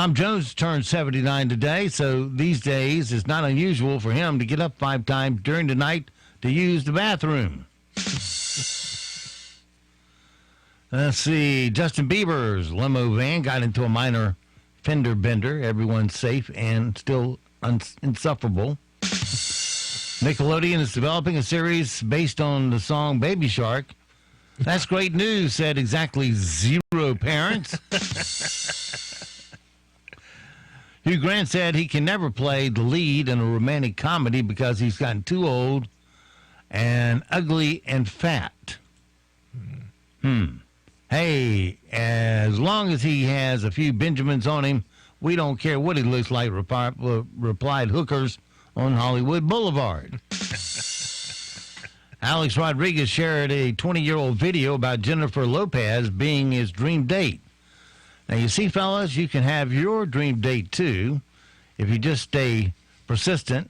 Tom Jones turned 79 today, so these days it's not unusual for him to get up 5 times during the night to use the bathroom. Let's see. Justin Bieber's limo van got into a minor fender bender. Everyone's safe and still insufferable. Nickelodeon is developing a series based on the song Baby Shark. That's great news, said exactly 0 parents. Hugh Grant said he can never play the lead in a romantic comedy because he's gotten too old and ugly and fat. Hey, as long as he has a few Benjamins on him, we don't care what he looks like, replied hookers on Hollywood Boulevard. Alex Rodriguez shared a 20-year-old video about Jennifer Lopez being his dream date. Now, you see, fellas, you can have your dream date, too, if you just stay persistent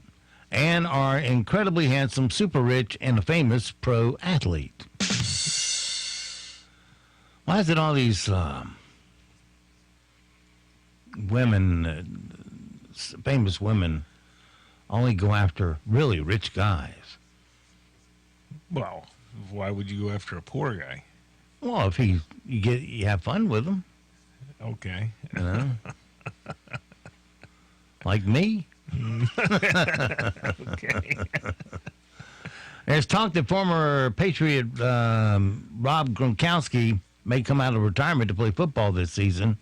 and are incredibly handsome, super rich, and a famous pro athlete. Why is it all these women, famous women, only go after really rich guys? Well, why would you go after a poor guy? Well, if you have fun with them. Okay. You know? Like me. Okay. There's talk that former Patriot Rob Gronkowski may come out of retirement to play football this season.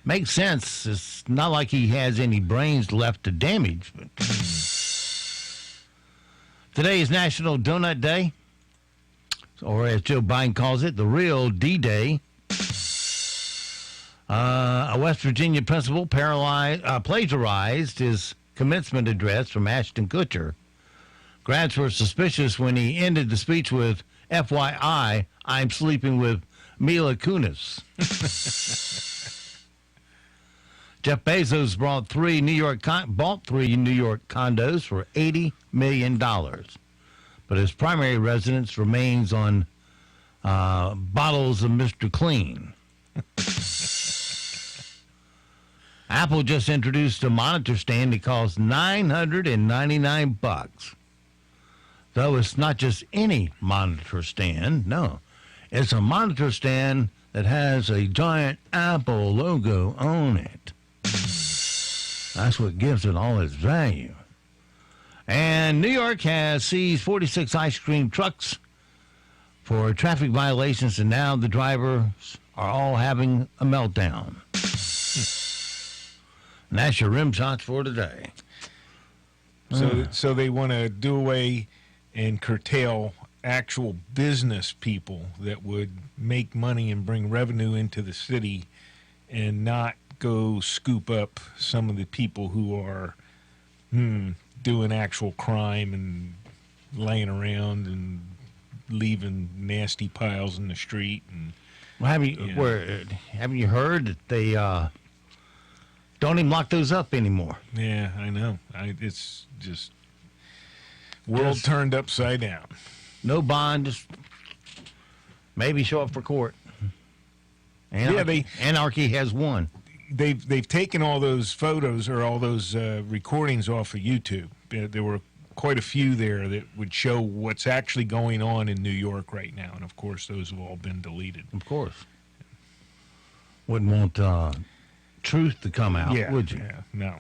Makes sense. It's not like he has any brains left to damage. But today is National Donut Day, or as Joe Biden calls it, the real D-Day. A West Virginia principal plagiarized his commencement address from Ashton Kutcher. Grads were suspicious when he ended the speech with, FYI, I'm sleeping with Mila Kunis. Jeff Bezos bought 3 New York condos for $80 million. But his primary residence remains on bottles of Mr. Clean. Apple just introduced a monitor stand that costs $999. Though it's not just any monitor stand, no. It's a monitor stand that has a giant Apple logo on it. That's what gives it all its value. And New York has seized 46 ice cream trucks for traffic violations, and now the drivers are all having a meltdown. And that's your rim shots for today. So they want to do away and curtail actual business people that would make money and bring revenue into the city, and not go scoop up some of the people who are doing actual crime and laying around and leaving nasty piles in the street. And well, haven't you heard that they don't even lock those up anymore? Yeah, I know. It's just world turned upside down. No bond, just maybe show up for court. Anarchy has won. They've taken all those photos or all those recordings off of YouTube. There were quite a few there that would show what's actually going on in New York right now, and of course those have all been deleted. Of course. Wouldn't want truth to come out, would you? Yeah, no,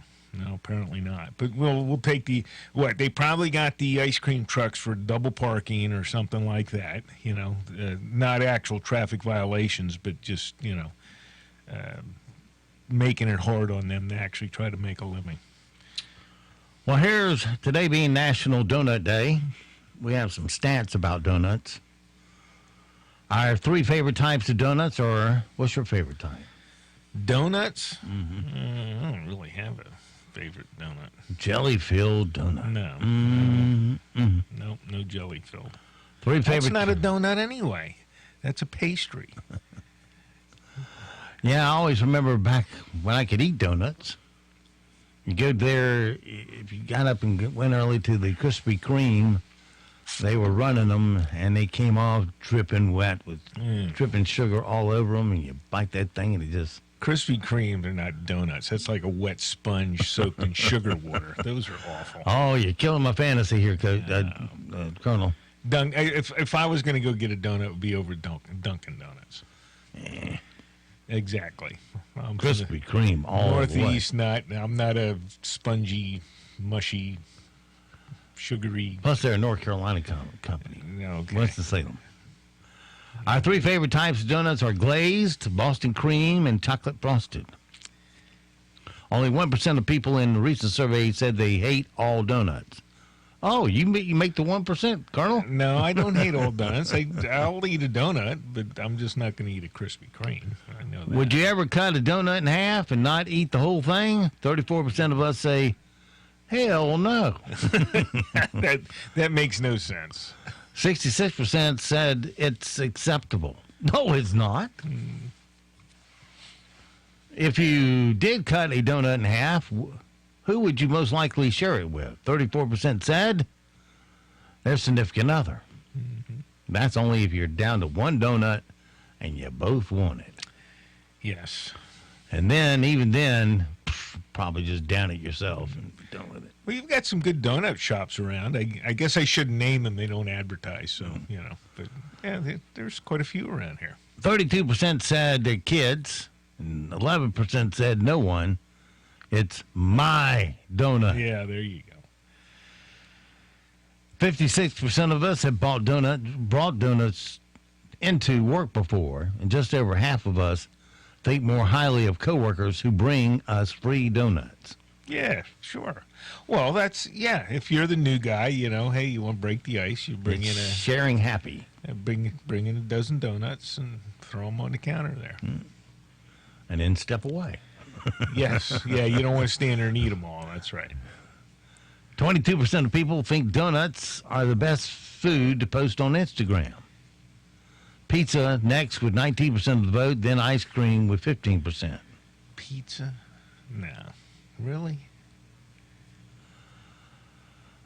apparently not. But we'll take they probably got the ice cream trucks for double parking or something like that. You know, not actual traffic violations, but just making it hard on them to actually try to make a living. Well, here's today being National Donut Day. We have some stats about donuts. Our 3 favorite types of donuts, or what's your favorite type? Donuts? Mm-hmm. I don't really have a favorite donut. Jelly-filled donut. No, no jelly-filled. 3 favorite. That's not a donut anyway. That's a pastry. Yeah, I always remember back when I could eat donuts. You go there, if you got up and went early to the Krispy Kreme, they were running them, and they came off dripping wet with dripping sugar all over them, and you bite that thing, and it just Krispy Kremes are not donuts. That's like a wet sponge soaked in sugar water. Those are awful. Oh, you're killing my fantasy here, Colonel. If I was going to go get a donut, it would be over Dunkin' Donuts. Exactly. Krispy Kreme all Northeast, I'm not a spongy, mushy, sugary. Plus, they're a North Carolina company. Okay. Winston-Salem. Our 3 favorite types of donuts are glazed, Boston cream, and chocolate frosted. Only 1% of people in the recent survey said they hate all donuts. Oh, you make the 1%, Colonel? No, I don't hate all donuts. I'll eat a donut, but I'm just not going to eat a Krispy Kreme. I know that. Would you ever cut a donut in half and not eat the whole thing? 34% of us say, hell no. That makes no sense. 66% said it's acceptable. No, it's not. If you did cut a donut in half, who would you most likely share it with? 34% said their significant other. That's only if you're down to one donut and you both want it. Yes. And then, even then, probably just down it yourself and be done with it. Well, you've got some good donut shops around. I guess I shouldn't name them. They don't advertise, so, But, yeah, there's quite a few around here. 32% said their kids, and 11% said no one. It's my donut. Yeah, there you go. 56% of us have brought donuts into work before, and just over half of us think more highly of coworkers who bring us free donuts. Yeah, sure. Well, if you're the new guy, hey, you want to break the ice, you bring in a... Sharing happy. Bring in a dozen donuts and throw them on the counter there. And then step away. Yes. Yeah, you don't want to stand there and eat them all. That's right. 22% of people think donuts are the best food to post on Instagram. Pizza next with 19% of the vote, then ice cream with 15%. Pizza? No. Really?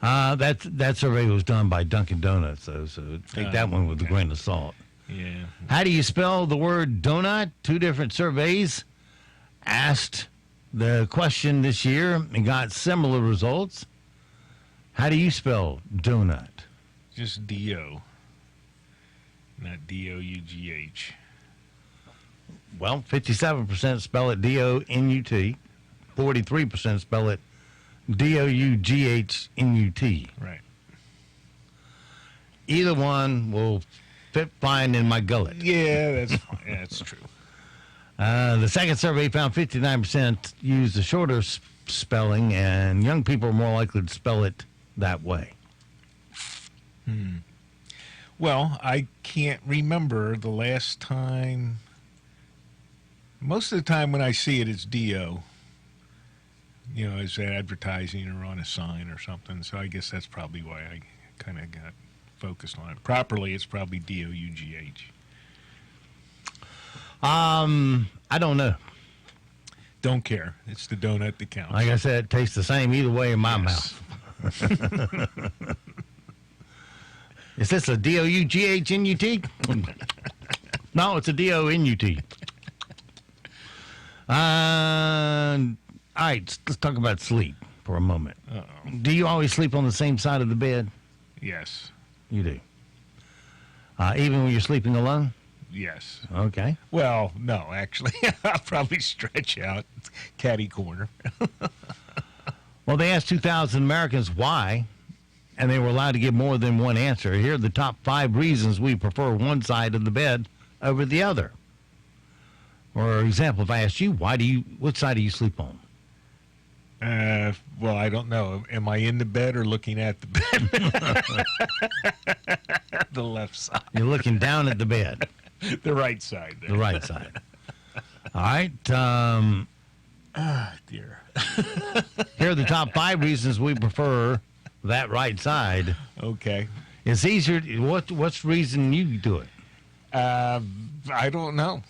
That survey was done by Dunkin' Donuts, though, so take that one with a grain of salt. Yeah. How do you spell the word donut? 2 different surveys asked the question this year and got similar results. How do you spell donut? Just D-O, not D-O-U-G-H. Well, 57% spell it D-O-N-U-T. 43% spell it D-O-U-G-H-N-U-T. Right. Either one will fit fine in my gullet. Yeah, that's fine. Yeah, that's true. The second survey found 59% use the shorter spelling, and young people are more likely to spell it that way. Well, I can't remember the last time. Most of the time when I see it, it's D-O. As advertising or on a sign or something. So I guess that's probably why I kind of got focused on it. Properly, it's probably D-O-U-G-H. I don't know. Don't care. It's the donut that counts. Like I said, it tastes the same either way in my mouth. Is this a D-O-U-G-H-N-U-T? No, it's a D-O-N-U-T. All right, let's talk about sleep for a moment. Uh-oh. Do you always sleep on the same side of the bed? Yes. You do? Even when you're sleeping alone? Yes. Okay. Well, no, actually. I'll probably stretch out catty corner. Well, they asked 2,000 Americans why, and they were allowed to give more than one answer. Here are the top 5 reasons we prefer one side of the bed over the other. For example, if I asked you, what side do you sleep on? Well, I don't know. Am I in the bed or looking at the bed? The left side. You're looking down at the bed. The right side. There. The right side. All right. Dear. Here are the top 5 reasons we prefer that right side. Okay. It's easier. What's the reason you do it? I don't know.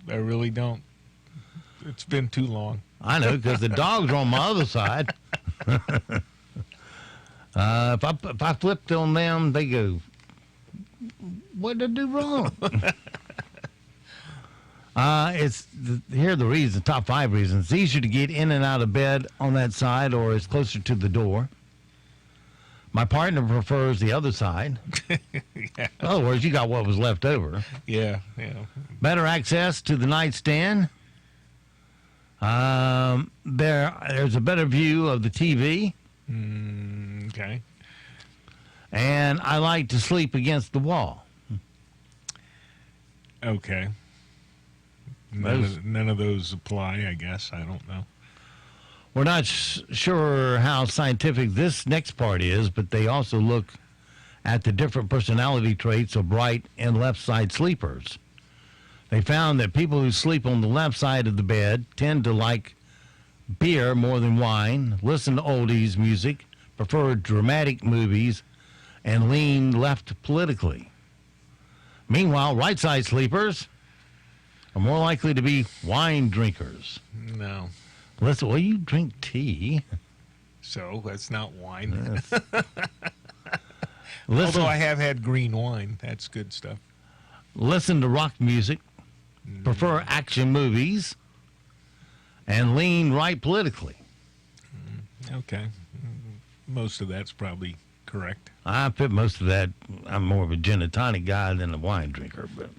I really don't. It's been too long. I know, because the dogs are on my other side. If I flipped on them, they go, what did I do wrong? Here are the reasons, top 5 reasons. It's easier to get in and out of bed on that side, or it's closer to the door. My partner prefers the other side. Yeah. In other words, you got what was left over. Yeah. Better access to the nightstand. There's a better view of the TV. Okay. And I like to sleep against the wall. Okay. None of those apply, I guess. I don't know. We're not sure how scientific this next part is, but they also look at the different personality traits of right and left side sleepers. They found that people who sleep on the left side of the bed tend to like beer more than wine, listen to oldies music, prefer dramatic movies, and lean left politically. Meanwhile, right side sleepers are more likely to be wine drinkers. No. Listen, well, you drink tea. So that's not wine. Yes. Although I have had green wine. That's good stuff. Listen to rock music, prefer action movies, and lean right politically. Okay. Most of that's probably correct. I fit most of that. I'm more of a gin and tonic guy than a wine drinker. But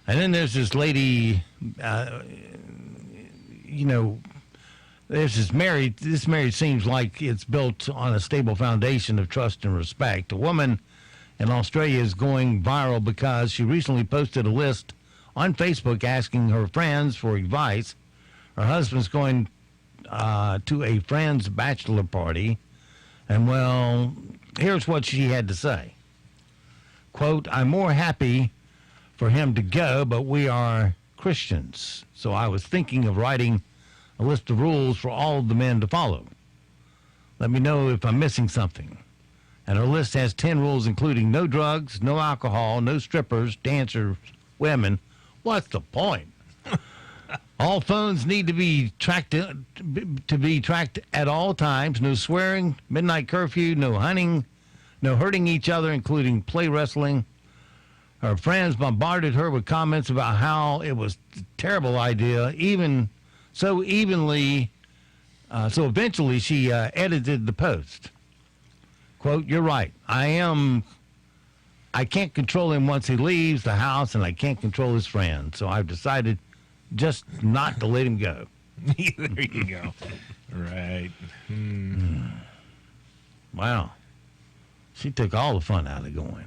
and then there's this lady, this marriage seems like it's built on a stable foundation of trust and respect. A woman in Australia is going viral because she recently posted a list on Facebook asking her friends for advice. Her husband's going to a friend's bachelor party, and, well, here's what she had to say. Quote, I'm more happy for him to go, but we are Christians, so I was thinking of writing a list of rules for all of the men to follow. Let me know if I'm missing something. And her list has 10 rules, including no drugs, no alcohol, no strippers, dancers, women. What's the point? All phones need to be tracked at all times. No swearing, midnight curfew, no hunting, no hurting each other, including play wrestling. Her friends bombarded her with comments about how it was a terrible idea, so eventually she edited the post. Quote, you're right. I can't control him once he leaves the house, and I can't control his friends. So I've decided just not to let him go. There you go. Right. Wow. She took all the fun out of going.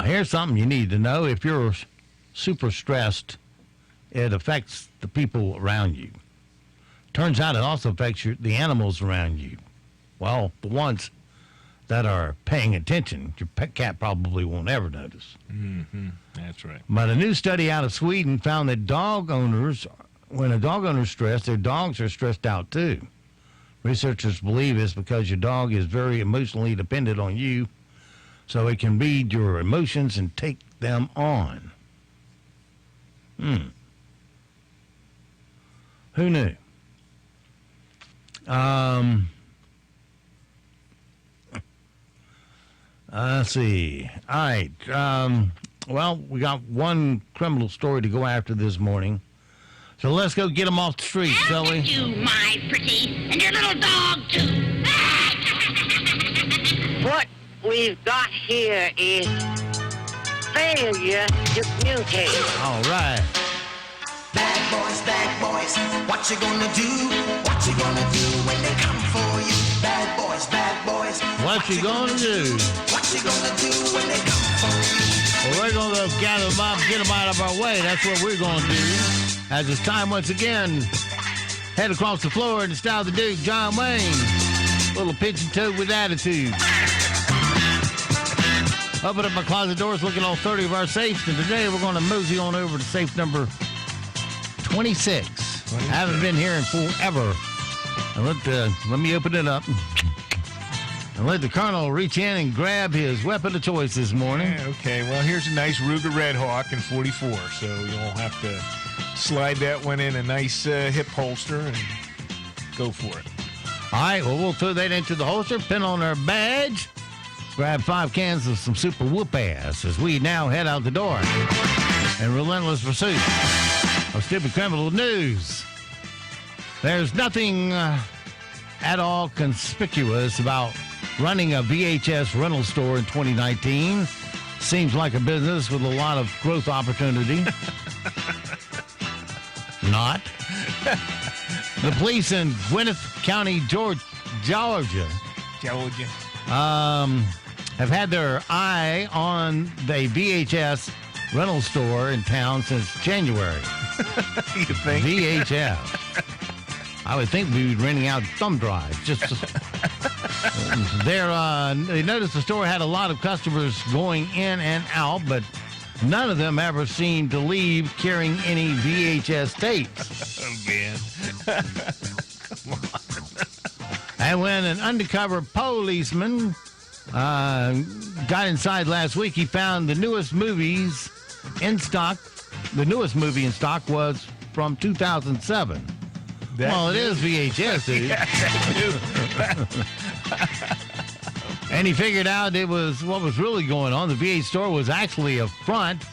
Here's something you need to know. If you're super stressed, it affects the people around you. Turns out it also affects the animals around you. Well, the ones that are paying attention. Your pet cat probably won't ever notice. That's right. But a new study out of Sweden found that when a dog owner's stressed, their dogs are stressed out too. Researchers believe it's because your dog is very emotionally dependent on you, so it can read your emotions and take them on. Who knew? Let's see. All right. Well, we got one criminal story to go after this morning. So let's go get them off the street, shall we? You, my pretty, and your little dog, too. What we've got here is failure to communicate. All right. Bad boys, what you gonna do? What you gonna do when they come for you? Bad boys, what you gonna do? What you gonna do when they come for you? Well, we're gonna gather them up, get them out of our way. That's what we're gonna do. As it's time once again, head across the floor in the style of the Duke, John Wayne. Little pigeon toed with attitude. Open up my closet doors, looking at all 30 of our safes, and today we're going to mosey on over to safe number 26. I haven't been here in forever. And let me open it up. And let the Colonel reach in and grab his weapon of choice this morning. Yeah, okay, well, here's a nice Ruger Red Hawk in 44, so you'll have to slide that one in a nice hip holster and Go for it. All right, well, we'll throw that into the holster, pin on our badge, grab 5 cans of some super whoop ass as we now head out the door in relentless pursuit of stupid criminal news. There's nothing at all conspicuous about running a VHS rental store in 2019. Seems like a business with a lot of growth opportunity. Not. The police in Gwinnett County, Georgia, have had their eye on the VHS rental store in town since January. You think? VHS. I would think we'd be renting out thumb drives. They noticed the store had a lot of customers going in and out, but none of them ever seemed to leave carrying any VHS tapes. Oh, man. Come on. And when an undercover policeman got inside last week, he found the newest movies in stock. The newest movie in stock was from 2007. Well, it is VHS, dude. And he figured out it was what was really going on. The VHS store was actually a front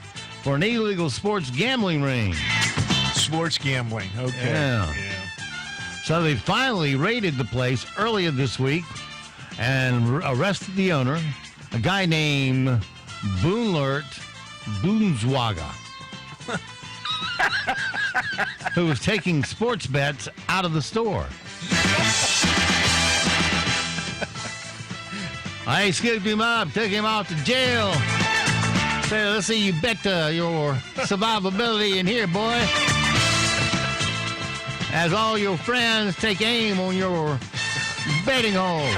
for an illegal sports gambling ring. Sports gambling, okay. Yeah. So they finally raided the place earlier this week and arrested the owner, a guy named Boonswaga, who was taking sports bets out of the store. I scooped him up, took him off to jail. Said, let's see you bet your survivability in here, boy. As all your friends take aim on your betting hole.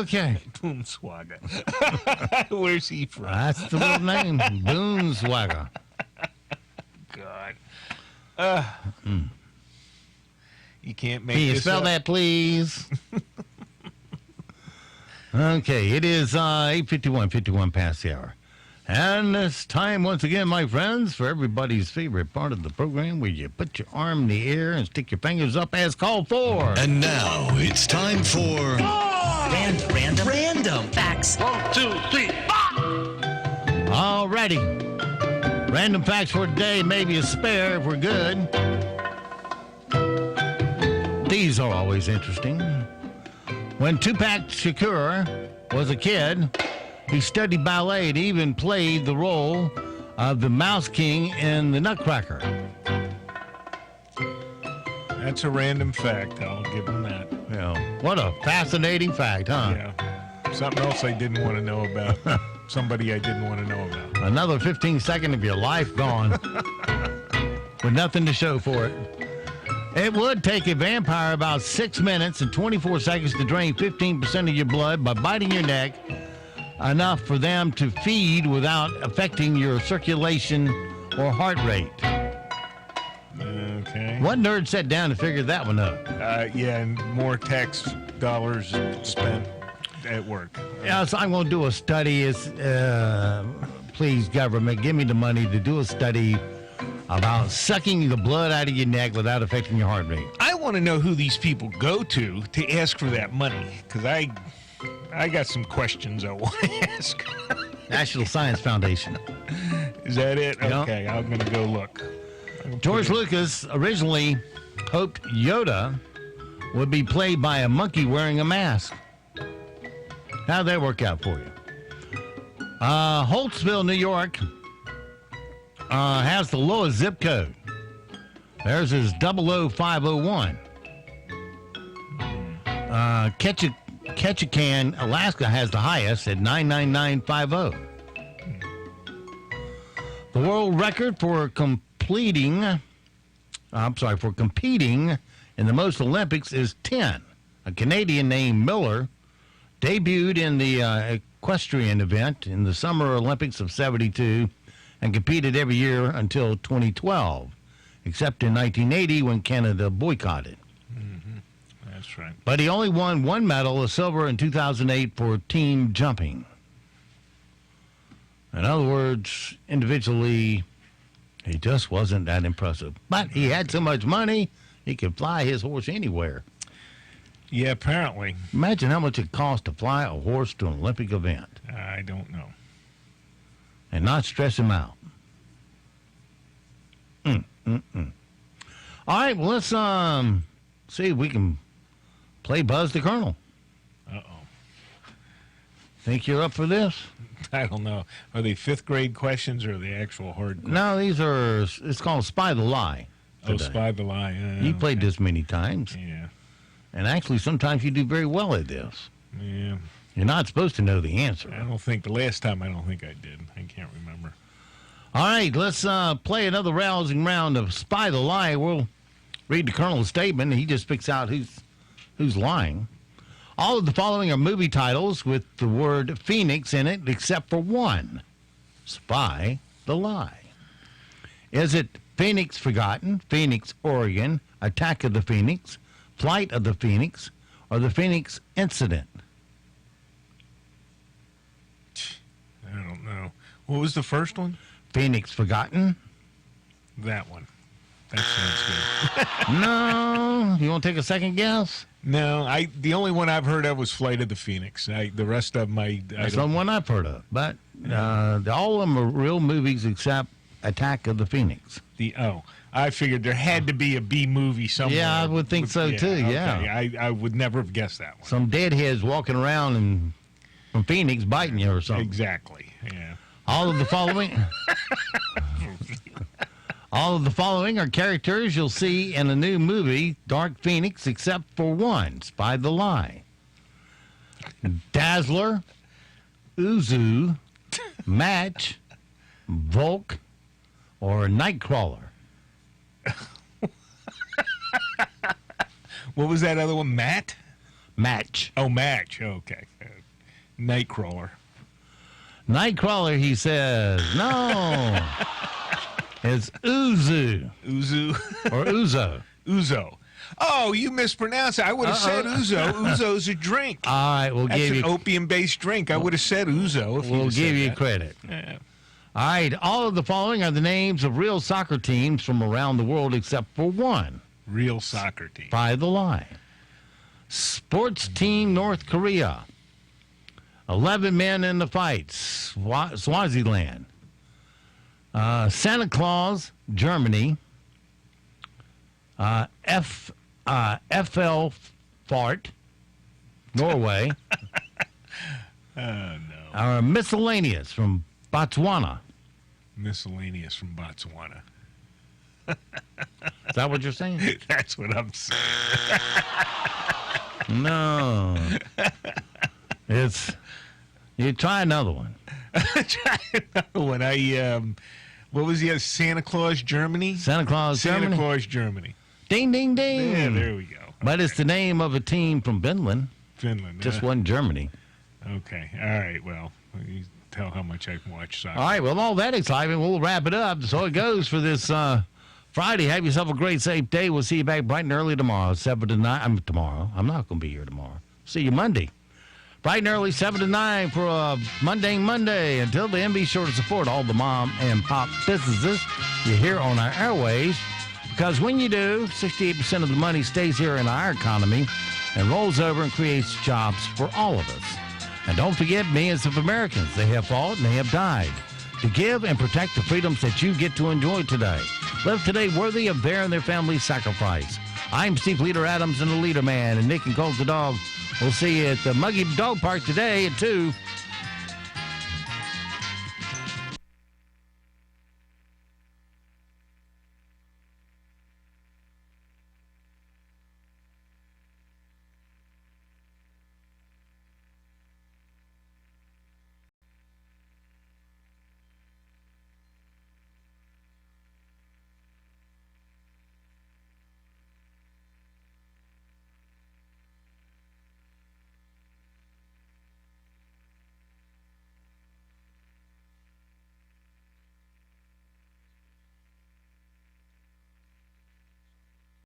Okay. Boonswaga. Where's he from? That's the little name. Boonswaga. God. You can't make Can you this spell up. that, please? Okay, it is 8:51 past the hour. And it's time once again, my friends, for everybody's favorite part of the program where you put your arm in the air and stick your fingers up as called for. And now it's time for... Random facts. 1, 2, 3, 4. Alrighty. Random facts for today, maybe a spare if we're good. These are always interesting. When Tupac Shakur was a kid, he studied ballet and even played the role of the Mouse King in The Nutcracker. That's a random fact. I'll give him that. Yeah. What a fascinating fact, huh? Yeah. Something else I didn't want to know about. Somebody I didn't want to know about. Another 15 seconds of your life gone with nothing to show for it. It would take a vampire about 6 minutes and 24 seconds to drain 15% of your blood by biting your neck, enough for them to feed without affecting your circulation or heart rate. Okay. What nerd sat down and figured that one up? Yeah, and more tax dollars spent at work. Yeah, so I'm going to do a study. Please, government, give me the money to do a study about sucking the blood out of your neck without affecting your heart rate. I want to know who these people go to ask for that money, because I got some questions I want to ask. National Science Foundation. Is that it? Yep. Okay, I'm going to go look. George Lucas originally hoped Yoda would be played by a monkey wearing a mask. How'd that work out for you? Holtzville, New York has the lowest zip code. Theirs is 00501. Ketchikan, Alaska has the highest at 99950. The world record for competing in the most Olympics is 10. A Canadian named Miller debuted in the equestrian event in the Summer Olympics of '72 and competed every year until 2012, except in 1980 when Canada boycotted. Mm-hmm. That's right. But he only won one medal, a silver in 2008 for team jumping. In other words, individually, He just wasn't that impressive. But he had so much money, he could fly his horse anywhere. Yeah, apparently. Imagine how much it costs to fly a horse to an Olympic event. I don't know. And not stress him out. All right, well, let's see if we can play Buzz the Colonel. Uh-oh. Think you're up for this? I don't know. Are they fifth grade questions or the actual hard questions? No, these are, it's called Spy the Lie. Oh, Spy the Lie. You played this many times. Yeah. And actually, sometimes you do very well at this. Yeah. You're not supposed to know the answer. I don't think, the last time I don't think I did. I can't remember. All right, let's play another rousing round of Spy the Lie. We'll read the Colonel's statement, and he just picks out who's lying. All of the following are movie titles with the word Phoenix in it, except for one. Spy the Lie. Is it Phoenix Forgotten, Phoenix, Oregon, Attack of the Phoenix, Flight of the Phoenix, or the Phoenix Incident? I don't know. What was the first one? Phoenix Forgotten. That one. That sounds good. No. You want to take a second guess? No. The only one I've heard of was Flight of the Phoenix. The rest of them, That's the one I've heard of. But all of them are real movies except Attack of the Phoenix. I figured there had to be a B movie somewhere. Yeah, I would think so too, yeah. Okay. I would never have guessed that one. Some deadheads walking around and from Phoenix biting you or something. Exactly, yeah. All of the following are characters you'll see in a new movie, Dark Phoenix, except for one, Spy the Lie. Dazzler, Uzu, Match, Volk, or Nightcrawler. What was that other one? Match. Oh, Match. Okay. Nightcrawler. Nightcrawler, he says. No. It's Uzu. Uzu? Or Uzo. Uzo. Oh, you mispronounced it. I would have said Uzo. Uzo's a drink. All right, we'll give you... That's an opium-based drink. I would have said Uzo if we'll give you that. credit. Yeah. All right, all of the following are the names of real soccer teams from around the world except for one. Real soccer team. Spy the Lie. Sports Team North Korea. 11 men in the fight. Swaziland. Santa Claus, Germany. FL Fart, Norway. No. Miscellaneous from Botswana. Miscellaneous from Botswana. Is that what you're saying? That's what I'm saying. No. You try another one. Try another one. What was the other? Santa Claus, Germany? Santa Claus, Germany. Ding, ding, ding. Yeah, there we go. But it's the name of a team from Finland. Just wasn't Germany. Okay. All right. Well, you tell how much I can watch soccer. All right. Well, all that excitement, we'll wrap it up. So it goes for this Friday. Have yourself a great, safe day. We'll see you back bright and early tomorrow, 7 to 9. Tomorrow. I'm not going to be here tomorrow. See you Monday. Bright and early, 7 to 9 for a Mundane Monday. Until then, be sure to support all the mom and pop businesses you hear on our airways. Because when you do, 68% of the money stays here in our economy and rolls over and creates jobs for all of us. And don't forget, millions of Americans, they have fought and they have died to give and protect the freedoms that you get to enjoy today. Live today worthy of their and their family's sacrifice. I'm Steve Leader Adams and the Leader Man, and Nick and Colt the Dog. We'll see you at the Muggy Dog Park today at 2.